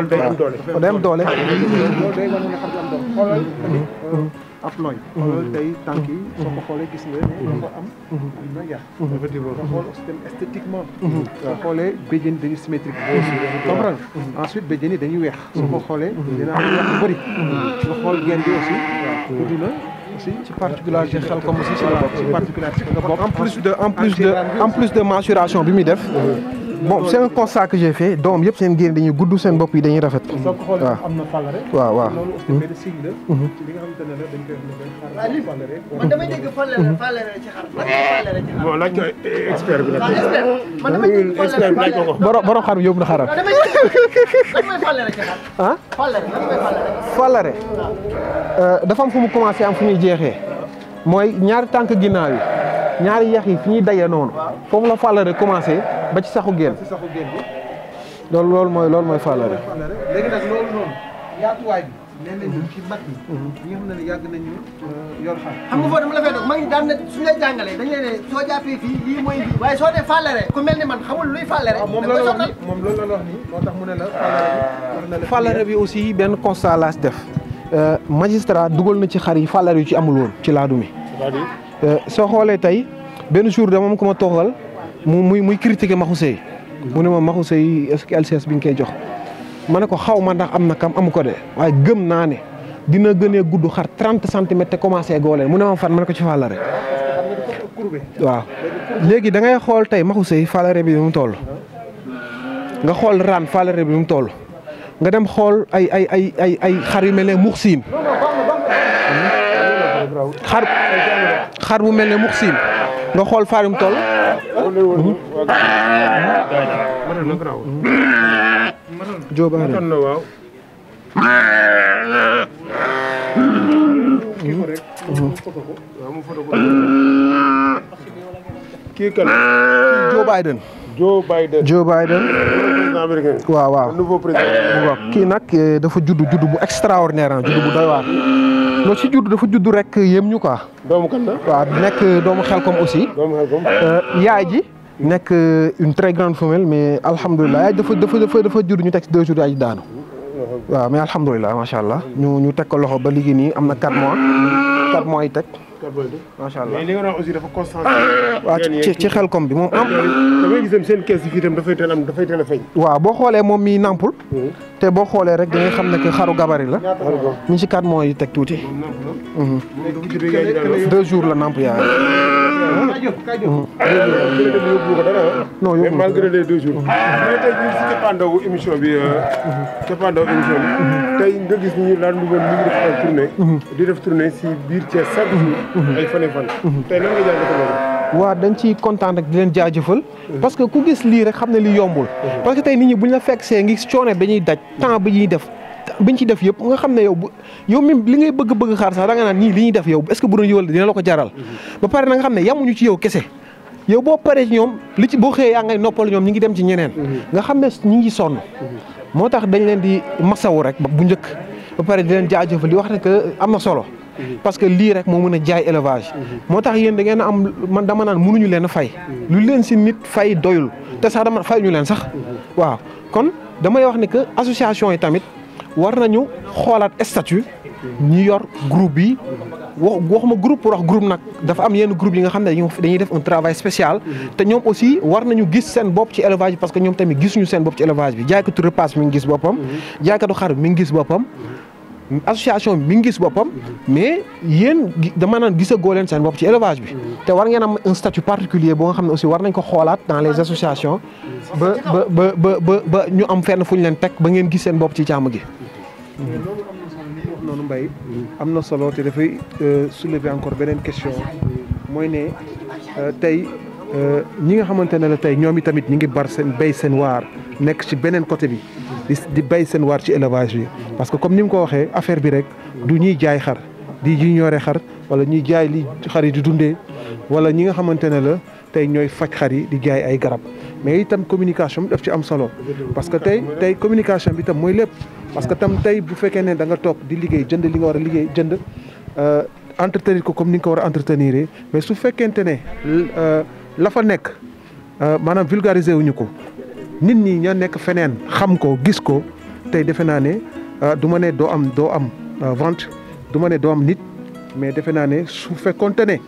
day am doole loolu day wane nga xam ne am doole xoolal ab nooy xoolal tey tànk yi soo ko xoolee gis nga dafa am na yax effectivement nga xool aussi tam esthétiquement soo xoolee béjjén dañu symétrique comprendre ensuite béjjén yi dañuy weex soo ko xoolee dina am yax yu bëri nga xool genn bi aussi guddi na aussi ci particularité xel comme aussi ci particularité nga bokk en plus de maturation bi muy def bon c'est un constat que j'ai fait doom yëpp seen génn dañuy gudd seen bopp yi dañuy rafet. soo ko xoolee am na fàllare. waaw loolu aussi benn signe la. ci li nga xamante ne dañ koy wax ne fàllare. man damay dégg fàllare ci xar. fàllare ci xar. bon laaj ko expert bi nag. man damay dégg fàllare. borom xar bi yóbbu na xaram. damay dégg lan mooy fàllare ci xar. ah fàllare lan mooy fàllare. dafa am fu mu commencé am fu muy jeexee mooy ñaari tànk ginnaaw yi ñaari yax yi fi ñuy dajee noonu foofu la fàllare commencé ba ci saxu génn. ci saxu génn bi. loolu mooy fàllare. léegi nag loolu noonu yaatuwaay bi nee nañu ci mag ñi. ñi nga xam ne yàgg nañu yor xar. xam nga foofu dama la fay doon mag ñi daan na suñu lay jàngalee dañu leen ne soo jàppee fii lii mooy lii waaye soo dee fàllare ku mel ni man xamul luy fàllare. moom loolu la wax ni moom loolu la wax ni moo tax mu ne la fàllare bi. fàllare bi aussi benn constat laa def magistrat dugal na ci xar yi fàllare yu ci amul woon ci laadum yi. soo xoolee tey benn jour dama am ko ma toogal muy critiquer Maxu Sey mu ne ma Maxu Sey est-ce que LCS bi nga koy jox ma ne ko xaw ma ndax am na kam amu ko de waaye gëm naa ne dina gënee gudd xar 30 centimètres te commencé gooleen mu ne ma fan ma ne ko ci fàllare waaw léegi da ngay xool tey Maxu Sey fàllare bi mu toll nga xool ran fàllare bi mu toll nga dem xool ay xar yu mel ne muxsiin xar bu mel ne muxsiin nga xool far yu mu toll Jóoba waaw kii kan Joe Biden waaw nouveau président kii nag dafa judd bu extraordinaire judd bu doy waar loolu si dafa judd rek yéem ñu quoi. doomu kan la. waaw nekk doomu Xelkom aussi. yaay ji nekk une très grande femelle mais alhamdulilah yaay dafa judd ñu teg 2 jours yaay ji daanu. waaw mais alhamdulilah macha allah ñu teg ko loxo ba léegi nii am na 4 mois 4 mois yi teg. macha allah mais li nga wax aussi dafa constant. waaw ci Xelkom bi moom am. damay gis seen kees yi fii itam dafay teel a feeñ. waaw boo xoolee moom mi nampul. te boo xoolee rek da ngay xam ne que xaru gabari la. ñu ci 4 mois yi teg tuuti. 2 jours la namp yaay. non mais malgré les 2 jours. mais tey jii si cappaandawu émission bi tey nga gis ñu daan ñu ngi def ay tournée. di def tournée si biir Thiès chaque jour. ay fan tey lan nga jàngatee loolu. waaw dañ ciy kontaan rek di leen jaajëfal. parce que ku gis lii rek xam ne lii yombul. parce que tey nit ñi buñ la fekk see ngi coono dañuy daj temps bi ñuy def. biñ ci def yëpp nga xam ne yow même li ngay bëgg xaar sax da nga naan ñii li ñuy def yow est-ce que bu doon yow dina la ko jaral. ba pare na nga xam ne yamuñu ci yow kese yow boo paree ci ñoom li ci boo xëyee yaa ngay noppal ñoom ñi ngi dem ci ñeneen. nga xam ne ñi ngi sonn. moo tax dañ leen di masawu rek bu njëkk ba pare di leen jaajëfal di wax ne que am na solo. parce que lii rek moo mën a jaay élevage. moo tax yéen da ngeen a am man dama naan mënuñu leen a fay. lu leen si nit fay doyul te sax dama fay ñu leen sax. waaw kon damay wax ne que association yi tamit war nañu xoolaat statut ñi yor groupe bi waxuma groupe pour wax groupe nag dafa am yenn groupe yi nga xam ne dañuy def un travail spécial te ñoom aussi war nañu gis seen bopp ci élevage bi parce que ñoom tamit gisuñu seen bopp ci élevage bi jaaykatu repas mi ngi gis boppam jaaykatu xar mi ngi gis boppam association bi mi ngi gis boppam mais yéen dama naan gisagoo leen seen bopp ci élevage bi te war ngeen am un statut particulier boo nga xam ne aussi war nañ ko xoolaat dans les associations ba ñu am fenn fu ñu leen teg ba ngeen gis seen bopp ci càmm gi. noonu Mbaye am na solo te dafay soulever encore beneen question mooy ne tey ñi nga xamante ne la tey ñoom itamit ñi ngi bar seen béy seen waar nekk ci beneen côté bi di béy seen waar ci élevage bi parce que comme ni mu ko waxee affaire bi rek du ñuy jaay xar di ñoore xar wala ñuy jaay li xar yi di dundee wala ñi nga xamante ne la tey ñooy faj xar yi di jaay ay garab mais itam communication bi daf ci am solo parce que tey communication bi itam mooy lépp parce que tam tey bu fekkee ne da nga toog di liggéey jënd li nga war a liggéey jënd entretenir ko comme ni nga ko war a entretenir mais su fekkente ne la fa nekk maanaam vulgariser wuñu ko nit ñi ña nekk feneen xam ko gis ko tey defe naa ne du ma ne doo am vente du ma ne doo am nit mais defe naa ne su fekkonte ne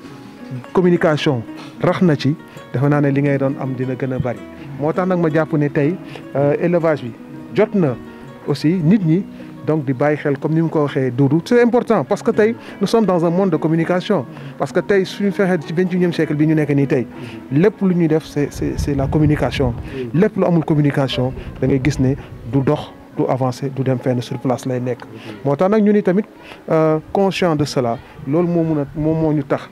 communication rax na ci defe naa ne li ngay doon am dina gën a bari moo tax nag ma jàpp ne tey élevage bi jot na aussi nit ñi donc di bàyyi xel comme ni mu ko waxee Doudou c'est important parce que tey nous sommes dans un monde de communication parce que tey suñu fexee ci 21e siècle bi ñu nekk nii tey lépp lu ñuy def c'est la communication lépp lu amul communication da ngay gis ne du dox du avancer du dem fenn sur place lay nekk moo tax nag ñu ni tamit conscient de cela loolu moom moo ñu tax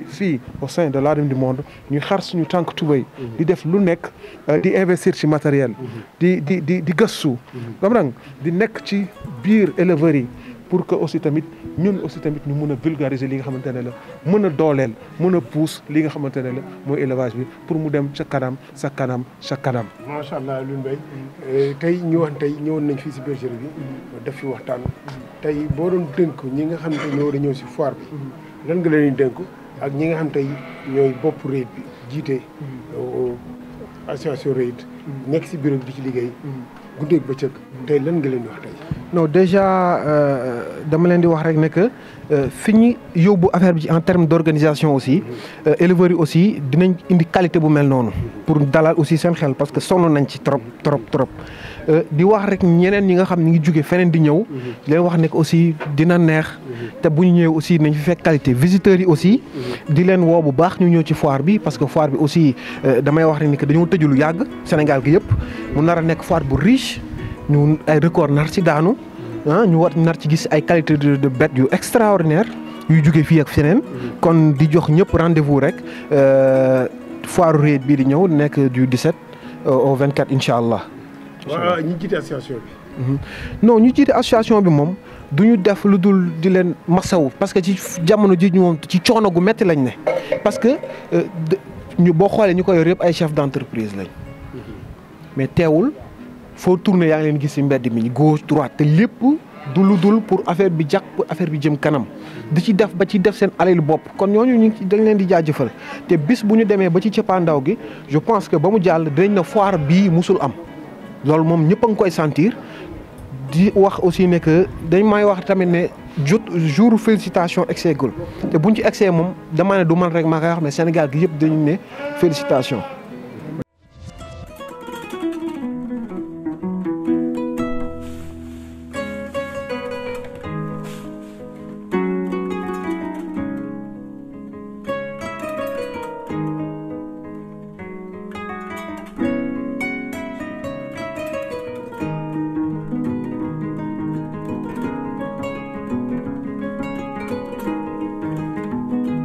fii au sein de l'ADEME du monde ñu xar suñu tànk tubéy di def lu nekk di investir ci matériel di gëstu comprendre di nekk ci biir éleveurs yi pour que aussi tamit ñun aussi tamit ñu mën a vulgariser li nga xamante ne la mën a dooleel mën a pousse li nga xamante ne la mooy élevage bi pour mu dem sa kanam sa kanam sa kanam. macha allah Alioune Mbaye tey ñëwoon nañ fii si bergerie bi def fi waxtaan tey boo doon dënk ñi nga xam ne ñoo war a ñëw si foire bi lan nga leen di dënk ak ñi nga xam tey ñooy bopp REIT bi jiite association REIT nekk si bureau bi di ci liggéey guddeeg bëccëg tey lan nga leen di wax tey. non déjà dama leen di wax rek ne que fi ñu yóbbu affaire bi ci en terme d'organisation aussi éleveurs yi aussi dinañ indi qualité bu mel noonu pour dalal aussi seen xel parce que sonn nañ ci trop di wax rek ñeneen ñi nga xam ni ngi jóge feneen di ñëw leen wax ne que aussi dina neex te bu ñu ñëwee aussi nañ fi fekk qualité visiteurs yi aussi di leen woo bu baax ñu ñëw ci foire bi parce que foire bi aussi damay wax rek ni que dañoo tëju lu yàgg Sénégal gi yëpp mu nar a nekk foire bu riche ñu ay record nar ci daanu ñu war nar ci gis ay qualité de bête yu extraordinaire yu jóge fii ak feneen kon di jox ñëpp rendez-vous rek foire REIT bii di ñëw nekk du 17 au 24 incha allah. waaw ñi jiite association bi. non ñu jiite association bi moom du ñu def lu dul di leen masawu parce que ci jamono ji ñu moom ci coono gu metti lañ ne parce que ñu boo xoolee ñu ko yor yëpp ay chef d'entreprise lañ mais teewul. foo tourné yaa ngi leen gis ci mbedd mi gauche droite te lépp du lu dul pour affaire bi jàpp pour affaire bi jëm kanam di ci def ba ci def seen alal bopp kon ñooñu ñu dañ leen di jaajëfal te bis bu ñu demee ba ci cëppaandaw gi je pense que ba mu jàll dinañ na foire bii musul am loolu moom ñëpp a ngi koy sentir di wax aussi ne que dañ may wax tamit ne jour félicitation exeegul te buñ ci egsee moom dama ne du man rek maa koy wax mais Sénégal gi yëpp dañu ne félicitation